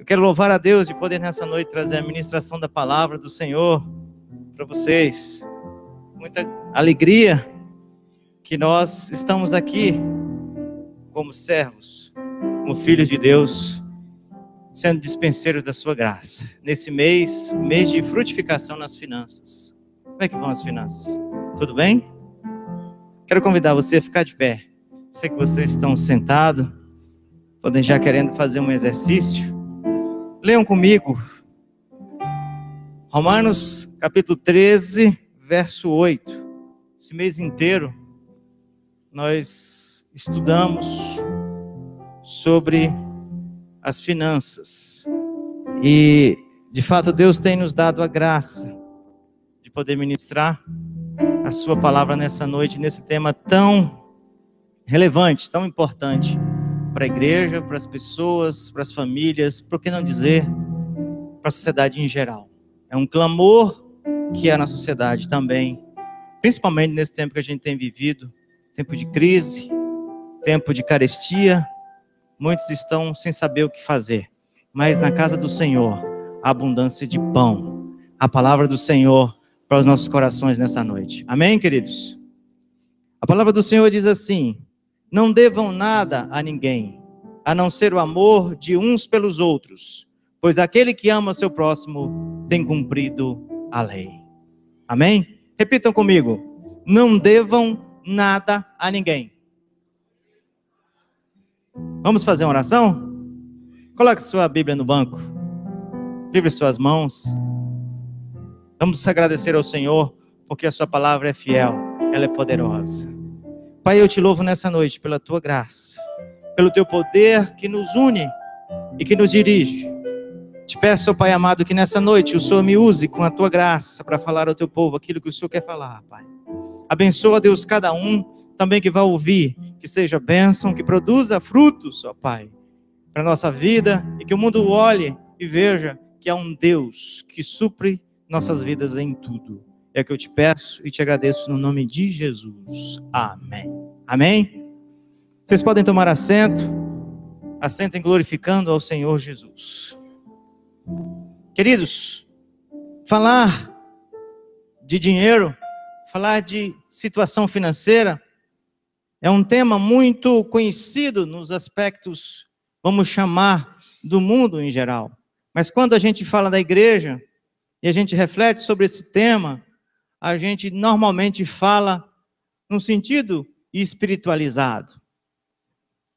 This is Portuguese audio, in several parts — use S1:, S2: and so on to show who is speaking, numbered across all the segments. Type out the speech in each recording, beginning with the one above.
S1: Eu quero louvar a Deus de poder nessa noite trazer a ministração da palavra do Senhor para vocês. Muita alegria que nós estamos aqui como servos, como filhos de Deus, sendo dispenseiros da sua graça. Nesse mês, mês de frutificação nas finanças. Como é que vão as finanças? Tudo bem? Quero convidar você a ficar de pé. Sei que vocês estão sentados, podem já querendo fazer um exercício. Leiam comigo. Romanos capítulo 13, verso 8. Esse mês inteiro nós estudamos sobre as finanças. E, de fato, Deus tem nos dado a graça de poder ministrar a sua palavra nessa noite, nesse tema tão relevante, tão importante para a igreja, para as pessoas, para as famílias, por que não dizer, para a sociedade em geral. É um clamor que há na sociedade também, principalmente nesse tempo que a gente tem vivido, tempo de crise, tempo de carestia. Muitos estão sem saber o que fazer, mas na casa do Senhor, a abundância de pão, a palavra do Senhor para os nossos corações nessa noite. Amém, queridos? A palavra do Senhor diz assim: não devam nada a ninguém, a não ser o amor de uns pelos outros, pois aquele que ama seu próximo tem cumprido a lei. Amém? Repitam comigo: não devam nada a ninguém. Vamos fazer uma oração? Coloque sua Bíblia no banco. Livre suas mãos. Vamos agradecer ao Senhor, porque a sua palavra é fiel, ela é poderosa. Pai, eu te louvo nessa noite pela tua graça, pelo teu poder que nos une e que nos dirige. Te peço, Pai amado, que nessa noite o Senhor me use com a tua graça para falar ao teu povo aquilo que o Senhor quer falar, Pai. Abençoa, Deus, cada um também que vai ouvir, que seja bênção, que produza frutos, ó Pai, para a nossa vida, e que o mundo olhe e veja que há um Deus que supre nossas vidas em tudo. É o que eu te peço e te agradeço no nome de Jesus. Amém. Amém? Vocês podem tomar assento. Assentem glorificando ao Senhor Jesus. Queridos, falar de dinheiro, falar de situação financeira, é um tema muito conhecido nos aspectos, vamos chamar, do mundo em geral. Mas quando a gente fala da igreja e a gente reflete sobre esse tema, a gente normalmente fala num sentido espiritualizado.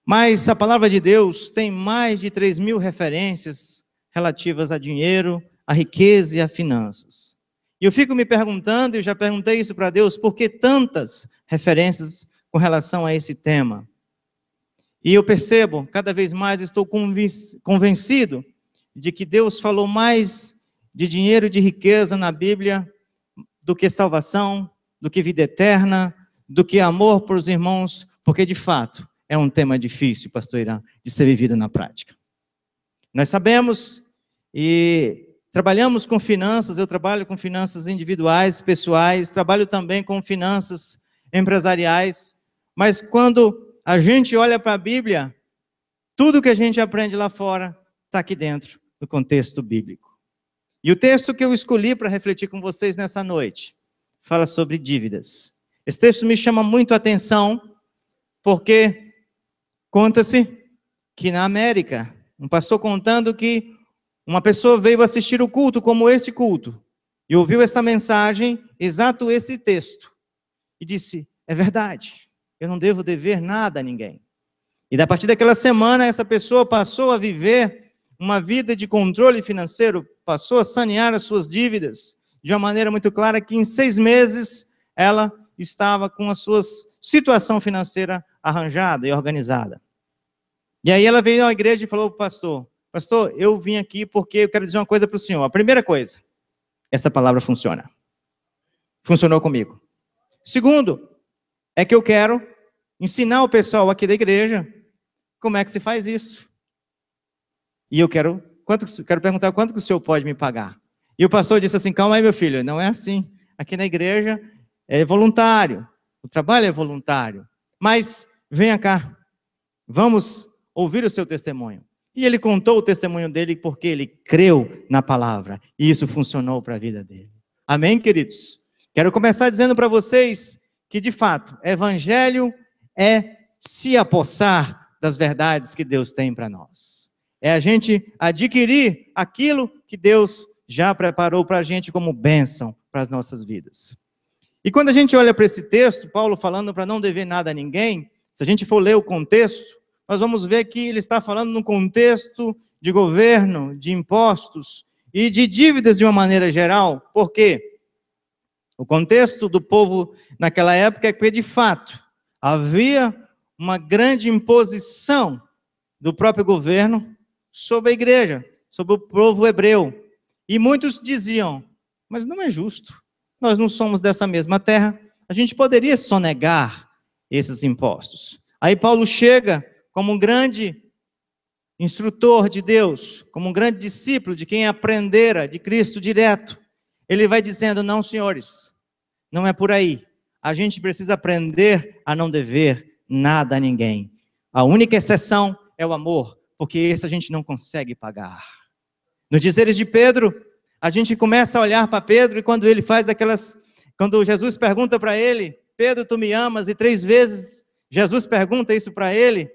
S1: Mas a palavra de Deus tem mais de 3.000 referências relativas a dinheiro, a riqueza e a finanças. E eu fico me perguntando, e já perguntei isso para Deus, por que tantas referências com relação a esse tema? E eu percebo, cada vez mais estou convencido de que Deus falou mais de dinheiro e de riqueza na Bíblia do que salvação, do que vida eterna, do que amor para os irmãos, porque de fato é um tema difícil, pastor Irã, de ser vivido na prática. Nós sabemos e trabalhamos com finanças, eu trabalho com finanças individuais, pessoais, trabalho também com finanças empresariais, mas quando a gente olha para a Bíblia, tudo que a gente aprende lá fora está aqui dentro do contexto bíblico. E o texto que eu escolhi para refletir com vocês nessa noite fala sobre dívidas. Esse texto me chama muito a atenção, porque conta-se que na América, um pastor contando que uma pessoa veio assistir o culto como este culto, e ouviu essa mensagem, exato esse texto, e disse: é verdade, eu não devo dever nada a ninguém. E a partir daquela semana, essa pessoa passou a viver uma vida de controle financeiro, passou a sanear as suas dívidas, de uma maneira muito clara, que em 6 meses, ela estava com a sua situação financeira arranjada e organizada. E aí ela veio à igreja e falou para o pastor, eu vim aqui porque eu quero dizer uma coisa para o senhor. A primeira coisa, essa palavra funciona. Funcionou comigo. Segundo, é que eu quero ensinar o pessoal aqui da igreja como é que se faz isso. E eu quero perguntar quanto que o senhor pode me pagar. E o pastor disse assim: calma aí, meu filho, não é assim. Aqui na igreja é voluntário, o trabalho é voluntário. Mas venha cá, vamos ouvir o seu testemunho. E ele contou o testemunho dele porque ele creu na palavra. E isso funcionou para a vida dele. Amém, queridos? Quero começar dizendo para vocês que, de fato, evangelho é se apossar das verdades que Deus tem para nós. É a gente adquirir aquilo que Deus já preparou para a gente como bênção para as nossas vidas. E quando a gente olha para esse texto, Paulo falando para não dever nada a ninguém, se a gente for ler o contexto, nós vamos ver que ele está falando no contexto de governo, de impostos e de dívidas de uma maneira geral. Por quê? O contexto do povo naquela época é que, de fato, havia uma grande imposição do próprio governo sobre a igreja, sobre o povo hebreu. E muitos diziam, mas não é justo, nós não somos dessa mesma terra, a gente poderia sonegar esses impostos. Aí Paulo chega como um grande instrutor de Deus, como um grande discípulo de quem aprendera de Cristo direto. Ele vai dizendo, não, senhores, não é por aí. A gente precisa aprender a não dever nada a ninguém. A única exceção é o amor, porque esse a gente não consegue pagar. Nos dizeres de Pedro, a gente começa a olhar para Pedro e quando ele faz quando Jesus pergunta para ele, Pedro, tu me amas? E 3 vezes Jesus pergunta isso para ele,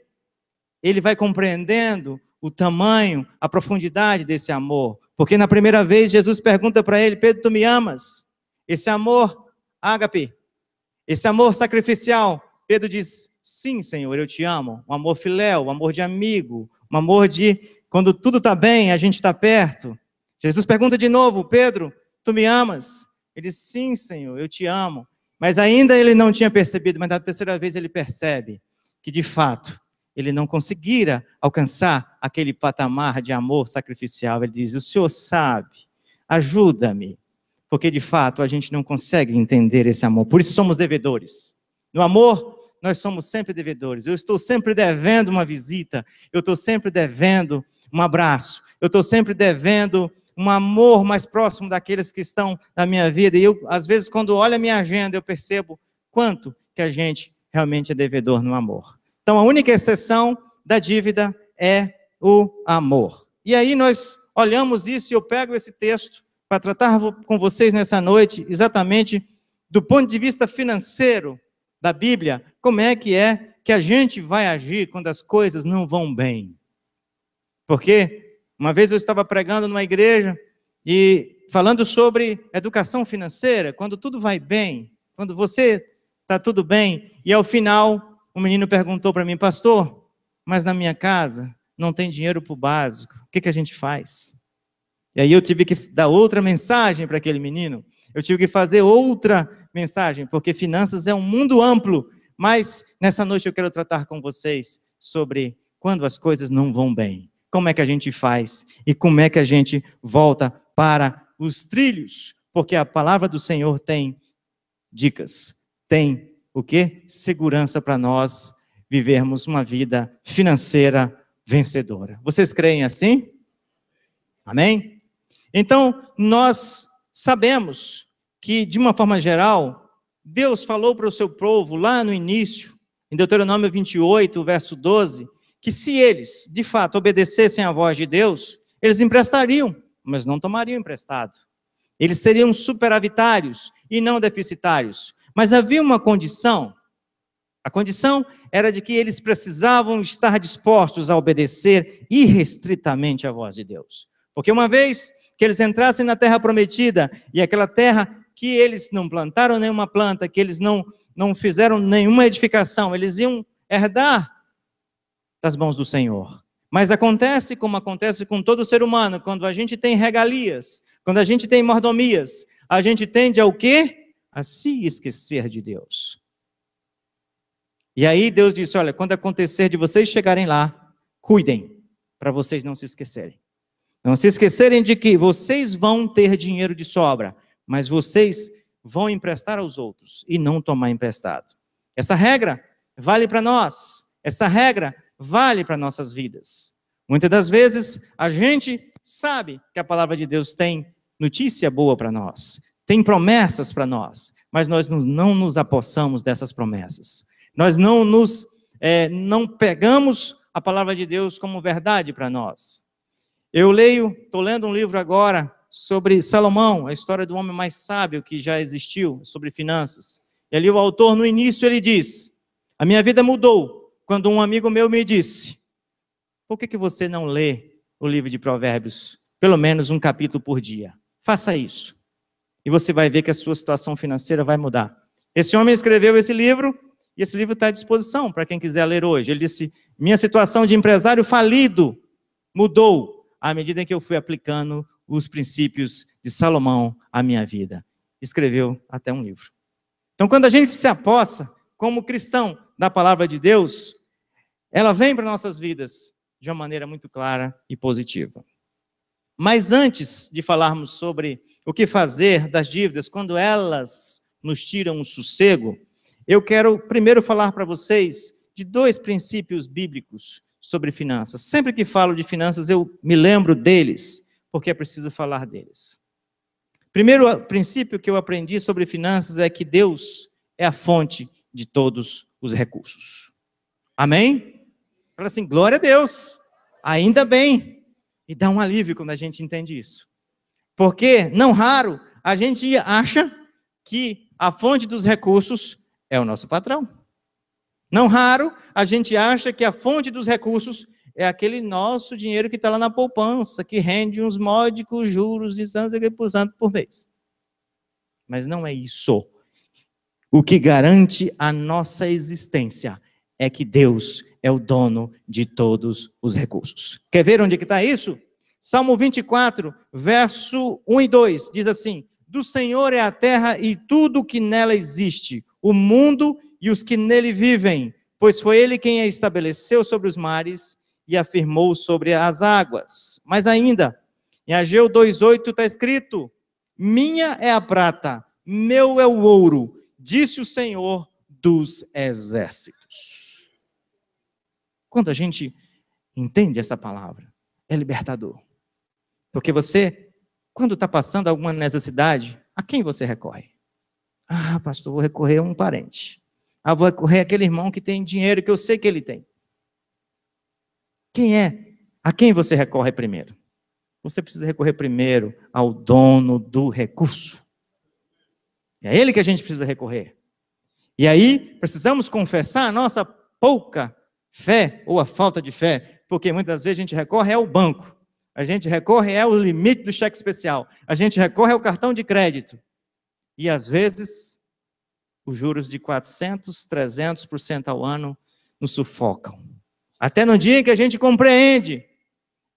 S1: ele vai compreendendo o tamanho, a profundidade desse amor. Porque na primeira vez Jesus pergunta para ele, Pedro, tu me amas? Esse amor ágape, esse amor sacrificial, Pedro diz, sim, Senhor, eu te amo. Um amor filéu, um amor de amigo, um amor de quando tudo está bem, a gente está perto. Jesus pergunta de novo, Pedro, tu me amas? Ele diz, sim, Senhor, eu te amo. Mas ainda ele não tinha percebido, mas na terceira vez ele percebe que de fato ele não conseguira alcançar aquele patamar de amor sacrificial. Ele diz, o Senhor sabe, ajuda-me, porque de fato a gente não consegue entender esse amor, por isso somos devedores. No amor, nós somos sempre devedores. Eu estou sempre devendo uma visita, eu estou sempre devendo um abraço, eu estou sempre devendo um amor mais próximo daqueles que estão na minha vida. E eu, às vezes, quando olho a minha agenda, eu percebo quanto que a gente realmente é devedor no amor. Então, a única exceção da dívida é o amor. E aí nós olhamos isso e eu pego esse texto para tratar com vocês nessa noite, exatamente do ponto de vista financeiro da Bíblia, como é que a gente vai agir quando as coisas não vão bem. Porque uma vez eu estava pregando numa igreja e falando sobre educação financeira, quando tudo vai bem, quando você está tudo bem, e ao final um menino perguntou para mim, pastor, mas na minha casa não tem dinheiro para o básico, o que a gente faz? E aí eu tive que dar outra mensagem para aquele menino, eu tive que fazer outra mensagem, porque finanças é um mundo amplo, mas nessa noite eu quero tratar com vocês sobre quando as coisas não vão bem. Como é que a gente faz e como é que a gente volta para os trilhos, porque a palavra do Senhor tem dicas, tem o quê? Segurança para nós vivermos uma vida financeira vencedora. Vocês creem assim? Amém? Então, nós sabemos que, de uma forma geral, Deus falou para o seu povo lá no início, em Deuteronômio 28, verso 12, que se eles, de fato, obedecessem à voz de Deus, eles emprestariam, mas não tomariam emprestado. Eles seriam superavitários e não deficitários. Mas havia uma condição. A condição era de que eles precisavam estar dispostos a obedecer irrestritamente à voz de Deus. Porque uma vez que eles entrassem na terra prometida, e aquela terra que eles não plantaram nenhuma planta, que eles não fizeram nenhuma edificação, eles iam herdar das mãos do Senhor. Mas acontece como acontece com todo ser humano, quando a gente tem regalias, quando a gente tem mordomias, a gente tende ao quê? A se esquecer de Deus. E aí Deus disse, olha, quando acontecer de vocês chegarem lá, cuidem, para vocês não se esquecerem. Não se esquecerem de que vocês vão ter dinheiro de sobra, mas vocês vão emprestar aos outros e não tomar emprestado. Essa regra vale para nós, essa regra vale para nossas vidas. Muitas das vezes a gente sabe que a palavra de Deus tem notícia boa para nós, tem promessas para nós, mas nós não nos apossamos dessas promessas. Nós não pegamos a palavra de Deus como verdade para nós. Estou lendo um livro agora sobre Salomão, a história do homem mais sábio que já existiu, sobre finanças. E ali o autor, no início, ele diz: a minha vida mudou quando um amigo meu me disse: por que você não lê o livro de Provérbios, pelo menos um capítulo por dia? Faça isso. E você vai ver que a sua situação financeira vai mudar. Esse homem escreveu esse livro, e esse livro está à disposição para quem quiser ler hoje. Ele disse: minha situação de empresário falido mudou à medida em que eu fui aplicando os princípios de Salomão à minha vida. Escreveu até um livro. Então, quando a gente se apossa como cristão da palavra de Deus, ela vem para nossas vidas de uma maneira muito clara e positiva. Mas antes de falarmos sobre o que fazer das dívidas quando elas nos tiram o sossego, eu quero primeiro falar para vocês de 2 princípios bíblicos sobre finanças. Sempre que falo de finanças, eu me lembro deles, porque é preciso falar deles. Primeiro princípio que eu aprendi sobre finanças é que Deus é a fonte de todos os recursos. Amém? Fala assim, glória a Deus, ainda bem. E dá um alívio quando a gente entende isso. Porque, não raro, a gente acha que a fonte dos recursos é o nosso patrão. Não raro, a gente acha que a fonte dos recursos é aquele nosso dinheiro que está lá na poupança, que rende uns módicos juros de tanto por mês. Mas não é isso. O que garante a nossa existência é que Deus é o dono de todos os recursos. Quer ver onde que está isso? Salmo 24, verso 1 e 2, diz assim: do Senhor é a terra e tudo que nela existe, o mundo e os que nele vivem, pois foi ele quem a estabeleceu sobre os mares e afirmou sobre as águas. Mas ainda, em Ageu 2,8 está escrito: minha é a prata, meu é o ouro, disse o Senhor dos exércitos. Quando a gente entende essa palavra, é libertador. Porque você, quando está passando alguma necessidade, a quem você recorre? Ah, pastor, vou recorrer a um parente. Ah, vou recorrer àquele irmão que tem dinheiro, que eu sei que ele tem. Quem é? A quem você recorre primeiro? Você precisa recorrer primeiro ao dono do recurso. É a ele que a gente precisa recorrer. E aí, precisamos confessar a nossa pouca fé, ou a falta de fé, porque muitas vezes a gente recorre ao banco, a gente recorre ao limite do cheque especial, a gente recorre ao cartão de crédito. E às vezes, os juros de 400%, 300% ao ano nos sufocam. Até no dia em que a gente compreende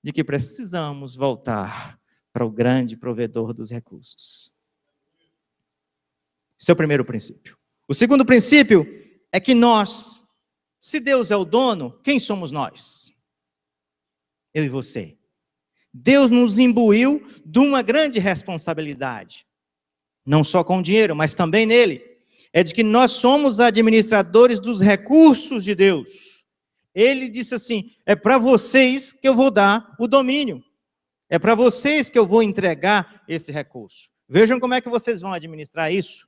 S1: de que precisamos voltar para o grande provedor dos recursos. Esse é o primeiro princípio. O segundo princípio é que nós, se Deus é o dono, quem somos nós? Eu e você. Deus nos imbuiu de uma grande responsabilidade. Não só com o dinheiro, mas também nele. É de que nós somos administradores dos recursos de Deus. Ele disse assim: é para vocês que eu vou dar o domínio. É para vocês que eu vou entregar esse recurso. Vejam como é que vocês vão administrar isso.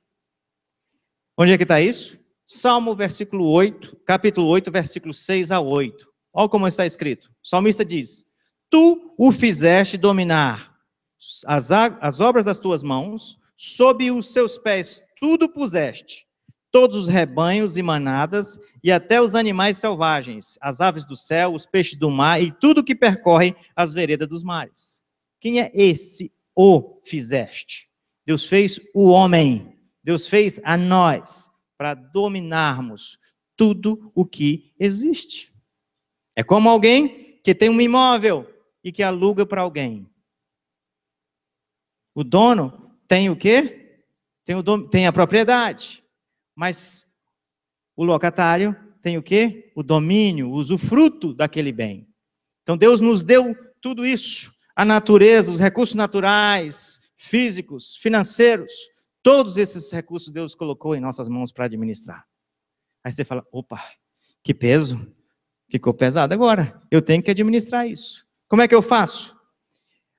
S1: Onde é que está isso? Salmo versículo 8, capítulo 8, versículo 6 a 8. Olha como está escrito. O salmista diz: tu o fizeste dominar as obras das tuas mãos, sob os seus pés tudo puseste, todos os rebanhos e manadas, e até os animais selvagens, as aves do céu, os peixes do mar, e tudo que percorre as veredas dos mares. Quem é esse o fizeste? Deus fez o homem, Deus fez a nós, para dominarmos tudo o que existe. É como alguém que tem um imóvel e que aluga para alguém. O dono tem o quê? Tem a propriedade. Mas o locatário tem o quê? O domínio, o usufruto daquele bem. Então Deus nos deu tudo isso. A natureza, os recursos naturais, físicos, financeiros. Todos esses recursos Deus colocou em nossas mãos para administrar. Aí você fala: opa, que peso. Ficou pesado agora. Eu tenho que administrar isso. Como é que eu faço?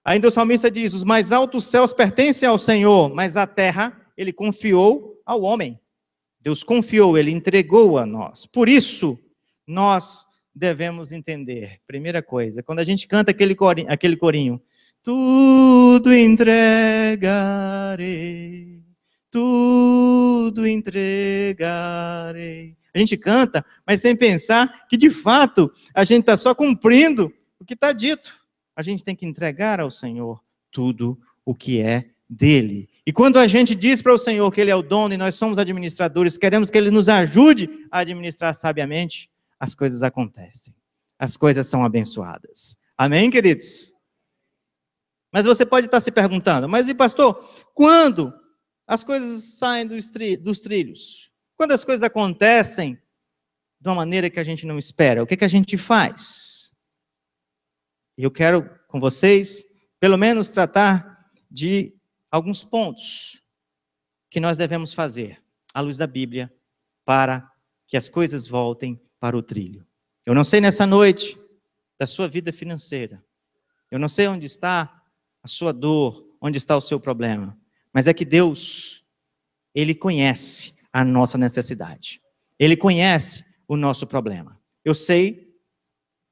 S1: Ainda o salmista diz: os mais altos céus pertencem ao Senhor, mas a terra ele confiou ao homem. Deus confiou, ele entregou a nós. Por isso, nós devemos entender? Primeira coisa, quando a gente canta aquele corinho, tudo entregarei, tudo entregarei. A gente canta, mas sem pensar que, de fato, a gente está só cumprindo o que está dito. A gente tem que entregar ao Senhor tudo o que é dele. E quando a gente diz para o Senhor que Ele é o dono e nós somos administradores, queremos que Ele nos ajude a administrar sabiamente, as coisas acontecem. As coisas são abençoadas. Amém, queridos? Mas você pode estar se perguntando, mas e pastor, quando as coisas saem dos trilhos? Quando as coisas acontecem de uma maneira que a gente não espera, o que a gente faz? Eu quero, com vocês, pelo menos tratar de alguns pontos que nós devemos fazer, à luz da Bíblia, para que as coisas voltem para o trilho. Eu não sei nessa noite da sua vida financeira. Eu não sei onde está a sua dor, onde está o seu problema. Mas é que Deus, Ele conhece a nossa necessidade. Ele conhece o nosso problema. Eu sei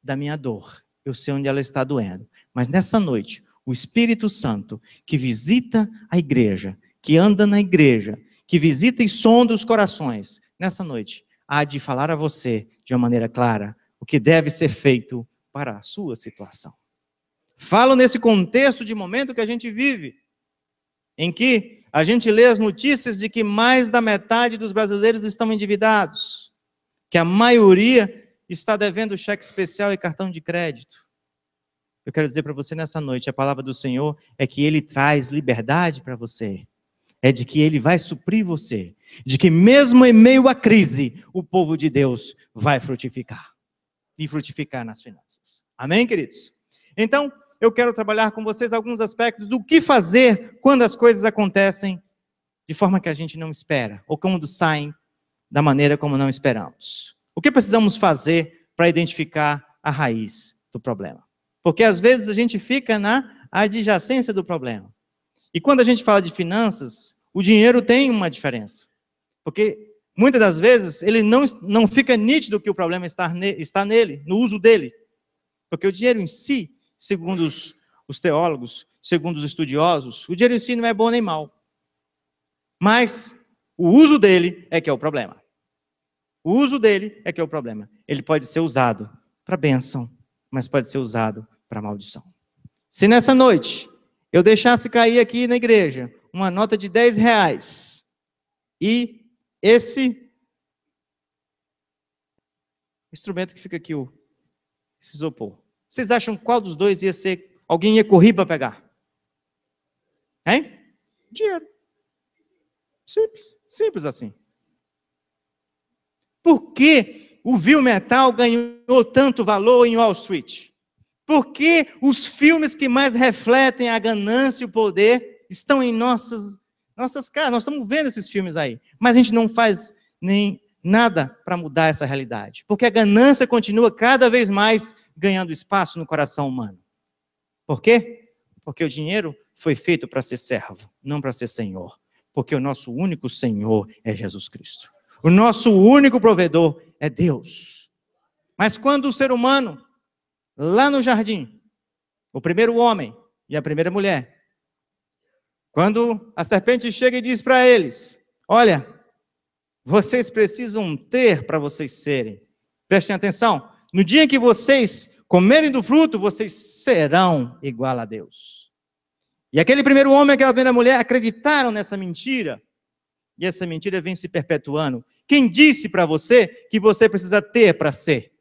S1: da minha dor. Eu sei onde ela está doendo. Mas nessa noite, o Espírito Santo, que visita a igreja, que anda na igreja, que visita e sonda os corações, nessa noite, há de falar a você, de uma maneira clara, o que deve ser feito para a sua situação. Falo nesse contexto de momento que a gente vive, em que a gente lê as notícias de que mais da metade dos brasileiros estão endividados, que a maioria está devendo cheque especial e cartão de crédito. Eu quero dizer para você nessa noite, a palavra do Senhor é que Ele traz liberdade para você. É de que Ele vai suprir você. De que mesmo em meio à crise, o povo de Deus vai frutificar. E frutificar nas finanças. Amém, queridos? Então, eu quero trabalhar com vocês alguns aspectos do que fazer quando as coisas acontecem de forma que a gente não espera. Ou quando saem da maneira como não esperamos. O que precisamos fazer para identificar a raiz do problema? Porque às vezes a gente fica na adjacência do problema. E quando a gente fala de finanças, o dinheiro tem uma diferença. Porque muitas das vezes ele não fica nítido que o problema está nele, no uso dele. Porque o dinheiro em si, segundo os teólogos, segundo os estudiosos, o dinheiro em si não é bom nem mal. Mas o uso dele é que é o problema. O uso dele é que é o problema. Ele pode ser usado para bênção, mas pode ser usado para maldição. Se nessa noite eu deixasse cair aqui na igreja uma nota de R$10 e esse instrumento que fica aqui, esse isopor, vocês acham qual dos dois ia ser, alguém ia correr para pegar? Hein? Dinheiro. Simples, simples assim. Por que o vil metal ganhou tanto valor em Wall Street? Por que os filmes que mais refletem a ganância e o poder estão em nossas casas? Nós estamos vendo esses filmes aí, mas a gente não faz nem nada para mudar essa realidade, porque a ganância continua cada vez mais ganhando espaço no coração humano. Por quê? Porque o dinheiro foi feito para ser servo, não para ser senhor. Porque o nosso único Senhor é Jesus Cristo. O nosso único provedor é Deus. Mas quando o ser humano, lá no jardim, o primeiro homem e a primeira mulher, quando a serpente chega e diz para eles, olha, vocês precisam ter para vocês serem. Prestem atenção, no dia que vocês comerem do fruto, vocês serão igual a Deus. E aquele primeiro homem e aquela primeira mulher acreditaram nessa mentira. E essa mentira vem se perpetuando. Quem disse para você que você precisa ter para ser?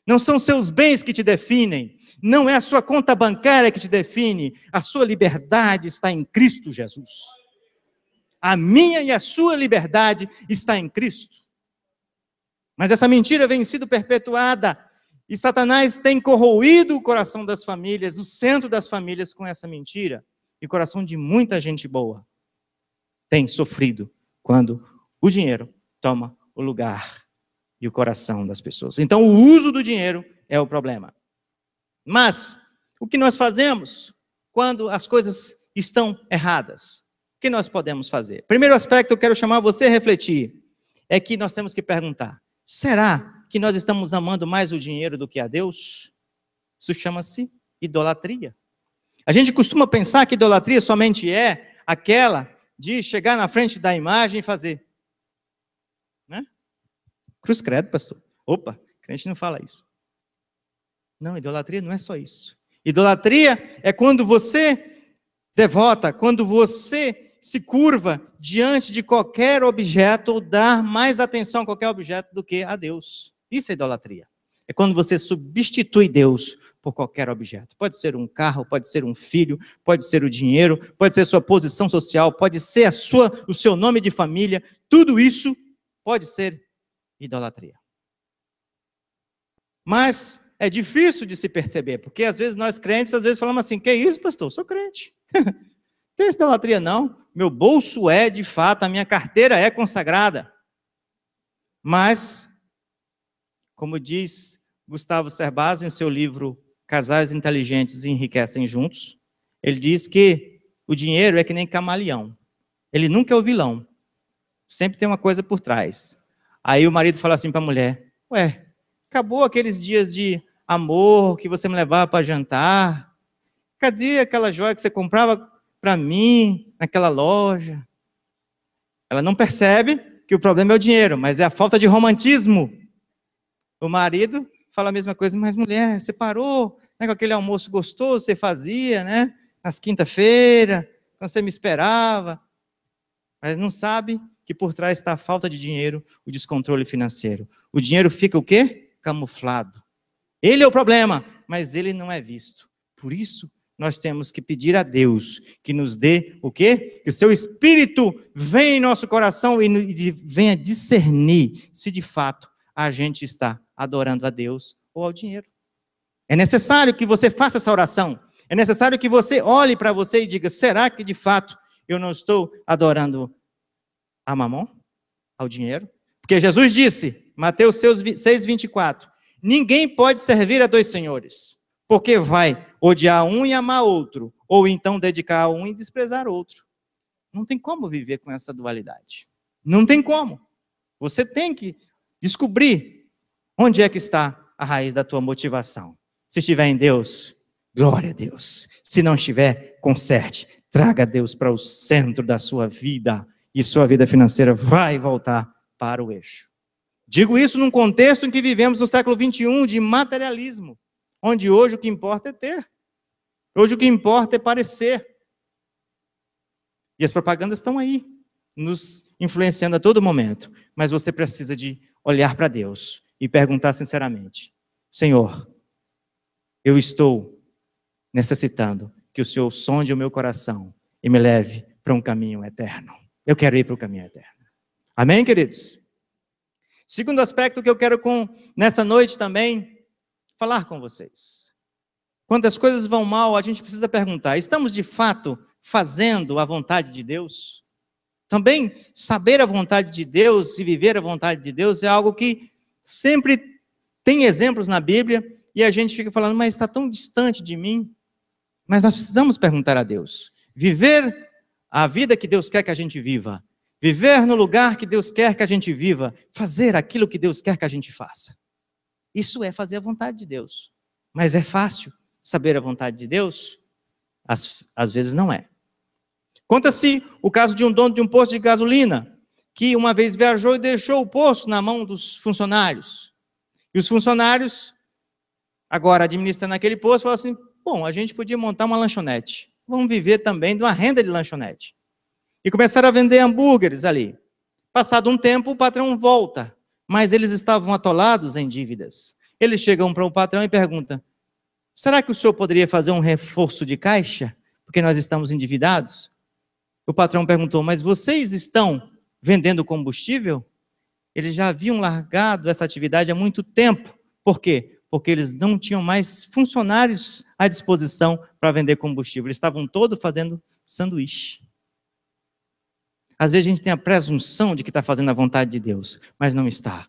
S1: Não são seus bens que te definem. Não é a sua conta bancária que te define. A sua liberdade está em Cristo Jesus. A minha e a sua liberdade está em Cristo. Mas essa mentira vem sido perpetuada. E Satanás tem corroído o coração das famílias, o centro das famílias com essa mentira. E o coração de muita gente boa tem sofrido quando o dinheiro toma o lugar e o coração das pessoas. Então, o uso do dinheiro é o problema. Mas, o que nós fazemos quando as coisas estão erradas? O que nós podemos fazer? Primeiro aspecto que eu quero chamar você a refletir é que nós temos que perguntar, será que nós estamos amando mais o dinheiro do que a Deus? Isso chama-se idolatria. A gente costuma pensar que idolatria somente é aquela de chegar na frente da imagem e fazer, né? Cruz credo, pastor. Opa, crente não fala isso. Não, idolatria não é só isso. Idolatria é quando você devota, quando você se curva diante de qualquer objeto ou dar mais atenção a qualquer objeto do que a Deus. Isso é idolatria. É quando você substitui Deus por qualquer objeto. Pode ser um carro, pode ser um filho, pode ser o dinheiro, pode ser sua posição social, pode ser o seu nome de família. Tudo isso pode ser idolatria. Mas é difícil de se perceber, porque às vezes nós crentes, às vezes falamos assim, que isso, pastor? Sou crente. Tem idolatria não. Meu bolso é, de fato, a minha carteira é consagrada. Mas, como diz Gustavo Cerbasi em seu livro Casais Inteligentes Enriquecem Juntos, ele diz que o dinheiro é que nem camaleão. Ele nunca é o vilão. Sempre tem uma coisa por trás. Aí o marido fala assim para a mulher, ué, acabou aqueles dias de amor que você me levava para jantar? Cadê aquela joia que você comprava para mim naquela loja? Ela não percebe que o problema é o dinheiro, mas é a falta de romantismo. O marido fala a mesma coisa, mas mulher, você parou, né, com aquele almoço gostoso, você fazia, né, nas quinta-feira, quando você me esperava, mas não sabe que por trás está a falta de dinheiro, o descontrole financeiro. O dinheiro fica o quê? Camuflado. Ele é o problema, mas ele não é visto. Por isso, nós temos que pedir a Deus que nos dê o quê? Que o seu Espírito venha em nosso coração e venha discernir se de fato a gente está adorando a Deus ou ao dinheiro. É necessário que você faça essa oração. É necessário que você olhe para você e diga, será que de fato eu não estou adorando a mamon? Ao dinheiro? Porque Jesus disse, Mateus 6:24, ninguém pode servir a dois senhores, porque vai odiar um e amar outro, ou então dedicar a um e desprezar outro. Não tem como viver com essa dualidade. Não tem como. Você tem que descobrir onde é que está a raiz da tua motivação. Se estiver em Deus, glória a Deus. Se não estiver, conserte. Traga Deus para o centro da sua vida e sua vida financeira vai voltar para o eixo. Digo isso num contexto em que vivemos no século 21 de materialismo, onde hoje o que importa é ter. Hoje o que importa é parecer. E as propagandas estão aí, nos influenciando a todo momento. Mas você precisa de olhar para Deus e perguntar sinceramente, Senhor, eu estou necessitando que o Senhor sonde o meu coração e me leve para um caminho eterno. Eu quero ir para o caminho eterno. Amém, queridos? Segundo aspecto que eu quero nessa noite também falar com vocês. Quando as coisas vão mal, a gente precisa perguntar, estamos de fato fazendo a vontade de Deus? Também saber a vontade de Deus e viver a vontade de Deus é algo que sempre tem exemplos na Bíblia e a gente fica falando, mas está tão distante de mim. Mas nós precisamos perguntar a Deus. Viver a vida que Deus quer que a gente viva. Viver no lugar que Deus quer que a gente viva. Fazer aquilo que Deus quer que a gente faça. Isso é fazer a vontade de Deus. Mas é fácil saber a vontade de Deus? Às vezes não é. Conta-se o caso de um dono de um posto de gasolina, que uma vez viajou e deixou o posto na mão dos funcionários. E os funcionários, agora administrando aquele posto, falaram assim, bom, a gente podia montar uma lanchonete. Vamos viver também de uma renda de lanchonete. E começaram a vender hambúrgueres ali. Passado um tempo, o patrão volta, mas eles estavam atolados em dívidas. Eles chegam para o patrão e perguntam, será que o senhor poderia fazer um reforço de caixa? Porque nós estamos endividados? O patrão perguntou, mas vocês estão vendendo combustível? Eles já haviam largado essa atividade há muito tempo. Por quê? Porque eles não tinham mais funcionários à disposição para vender combustível. Eles estavam todos fazendo sanduíche. Às vezes a gente tem a presunção de que está fazendo a vontade de Deus, mas não está.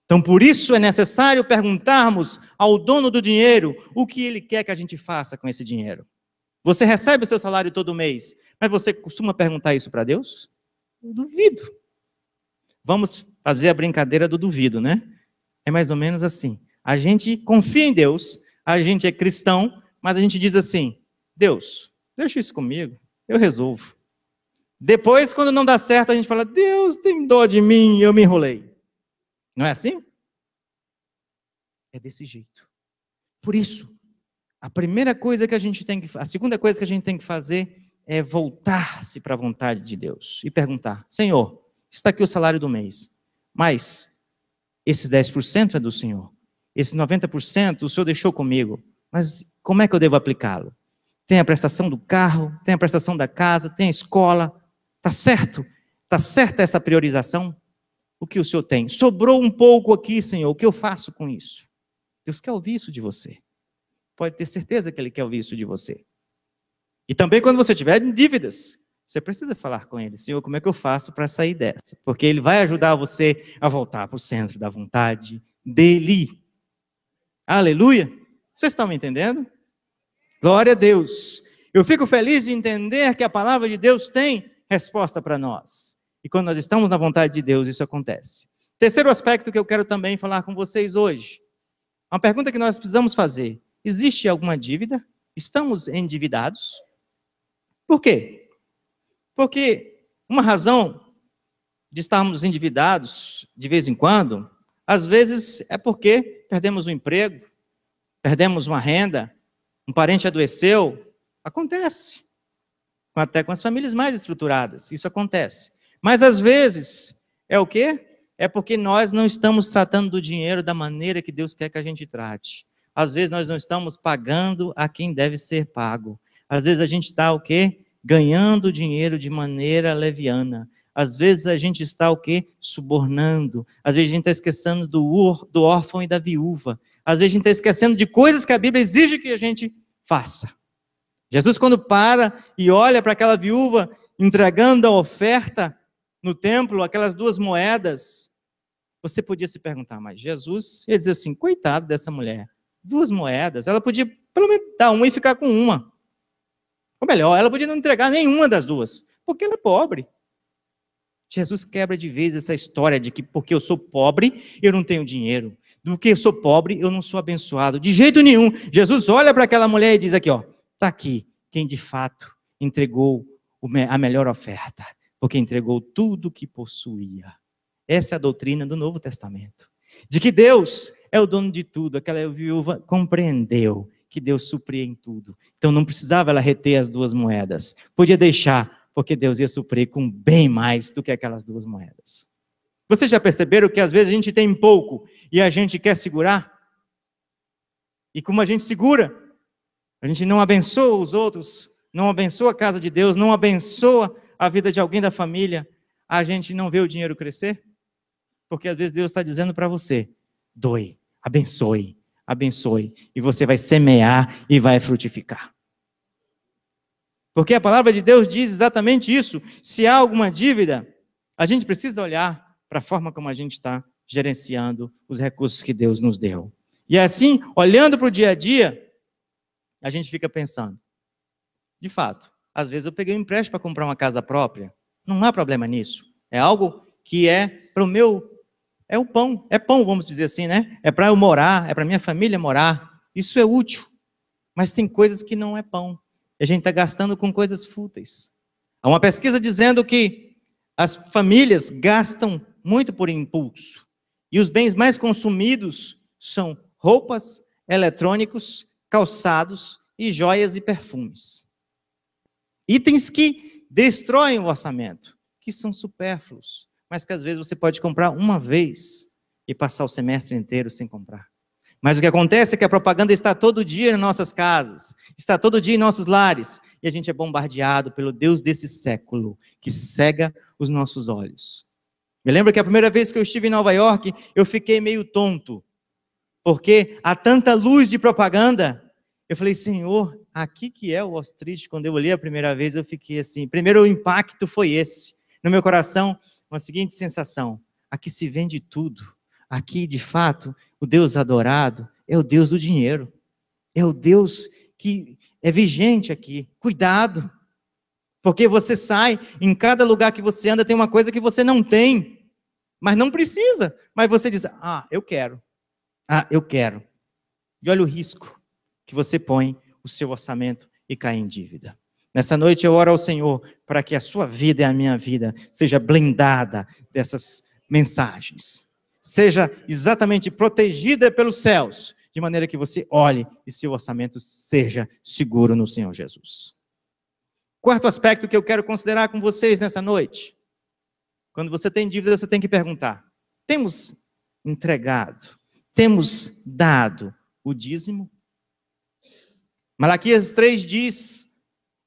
S1: Então, por isso é necessário perguntarmos ao dono do dinheiro o que ele quer que a gente faça com esse dinheiro. Você recebe o seu salário todo mês, mas você costuma perguntar isso para Deus? Eu duvido. Vamos fazer a brincadeira do duvido, né? É mais ou menos assim. A gente confia em Deus, a gente é cristão, mas a gente diz assim: Deus, deixa isso comigo, eu resolvo. Depois, quando não dá certo, a gente fala: Deus tem dó de mim, eu me enrolei. Não é assim? É desse jeito. Por isso, a segunda coisa que a gente tem que fazer é voltar-se para a vontade de Deus e perguntar: Senhor, está aqui o salário do mês, mas esses 10% é do Senhor, esses 90% o Senhor deixou comigo, mas como é que eu devo aplicá-lo? Tem a prestação do carro, tem a prestação da casa, tem a escola, está certo? Está certa essa priorização? O que o Senhor tem? Sobrou um pouco aqui, Senhor, o que eu faço com isso? Deus quer ouvir isso de você. Pode ter certeza que Ele quer ouvir isso de você. E também quando você tiver dívidas, você precisa falar com Ele: Senhor, como é que eu faço para sair dessa? Porque Ele vai ajudar você a voltar para o centro da vontade dEle. Aleluia! Vocês estão me entendendo? Glória a Deus! Eu fico feliz de entender que a palavra de Deus tem resposta para nós. E quando nós estamos na vontade de Deus, isso acontece. Terceiro aspecto que eu quero também falar com vocês hoje. Uma pergunta que nós precisamos fazer: existe alguma dívida? Estamos endividados? Por quê? Porque uma razão de estarmos endividados de vez em quando, às vezes é porque perdemos um emprego, perdemos uma renda, um parente adoeceu. Acontece. Até com as famílias mais estruturadas, isso acontece. Mas às vezes, é o quê? É porque nós não estamos tratando do dinheiro da maneira que Deus quer que a gente trate. Às vezes nós não estamos pagando a quem deve ser pago. Às vezes a gente está o quê? Ganhando dinheiro de maneira leviana. Às vezes a gente está o quê? Subornando. Às vezes a gente está esquecendo do órfão e da viúva. Às vezes a gente está esquecendo de coisas que a Bíblia exige que a gente faça. Jesus, quando para e olha para aquela viúva entregando a oferta no templo, aquelas 2 moedas, você podia se perguntar: mas Jesus, ele diz assim: coitado dessa mulher, 2 moedas, ela podia pelo menos dar uma e ficar com uma. Ou melhor, ela podia não entregar nenhuma das 2, porque ela é pobre. Jesus quebra de vez essa história de que porque eu sou pobre, eu não tenho dinheiro. Porque eu sou pobre, eu não sou abençoado. De jeito nenhum. Jesus olha para aquela mulher e diz aqui, ó: está aqui quem de fato entregou a melhor oferta, porque entregou tudo o que possuía. Essa é a doutrina do Novo Testamento. De que Deus é o dono de tudo. Aquela viúva compreendeu que Deus supria em tudo. Então não precisava ela reter as 2 moedas. Podia deixar, porque Deus ia suprir com bem mais do que aquelas 2 moedas. Vocês já perceberam que às vezes a gente tem pouco e a gente quer segurar? E como a gente segura, a gente não abençoa os outros, não abençoa a casa de Deus, não abençoa a vida de alguém da família, a gente não vê o dinheiro crescer? Porque às vezes Deus está dizendo para você: doe, abençoe, abençoe, e você vai semear e vai frutificar. Porque a palavra de Deus diz exatamente isso. Se há alguma dívida, a gente precisa olhar para a forma como a gente está gerenciando os recursos que Deus nos deu. E assim, olhando para o dia a dia, a gente fica pensando: de fato, às vezes eu peguei um empréstimo para comprar uma casa própria, não há problema nisso. É algo que é para o meu, é o pão, vamos dizer assim, né? É para eu morar, é para minha família morar. Isso é útil. Mas tem coisas que não é pão. A gente está gastando com coisas fúteis. Há uma pesquisa dizendo que as famílias gastam muito por impulso. E os bens mais consumidos são roupas, eletrônicos, calçados e joias e perfumes. Itens que destroem o orçamento, que são supérfluos, mas que às vezes você pode comprar uma vez e passar o semestre inteiro sem comprar. Mas o que acontece é que a propaganda está todo dia em nossas casas, está todo dia em nossos lares, e a gente é bombardeado pelo Deus desse século, que cega os nossos olhos. Me lembro que a primeira vez que eu estive em Nova York, eu fiquei meio tonto, porque há tanta luz de propaganda. Eu falei: Senhor, aqui que é o Wall Street? Quando eu olhei a primeira vez, eu fiquei assim, primeiro o impacto foi esse, no meu coração, uma seguinte sensação: aqui se vende tudo. Aqui, de fato, o Deus adorado é o Deus do dinheiro. É o Deus que é vigente aqui. Cuidado. Porque você sai, em cada lugar que você anda tem uma coisa que você não tem. Mas não precisa. Mas você diz: eu quero. Ah, eu quero. E olha o risco que você põe o seu orçamento e cai em dívida. Nessa noite eu oro ao Senhor para que a sua vida e a minha vida seja blindada dessas mensagens. Seja exatamente protegida pelos céus, de maneira que você olhe e seu orçamento seja seguro no Senhor Jesus. Quarto aspecto que eu quero considerar com vocês nessa noite. Quando você tem dívida, você tem que perguntar: temos entregado, temos dado o dízimo? Malaquias 3 diz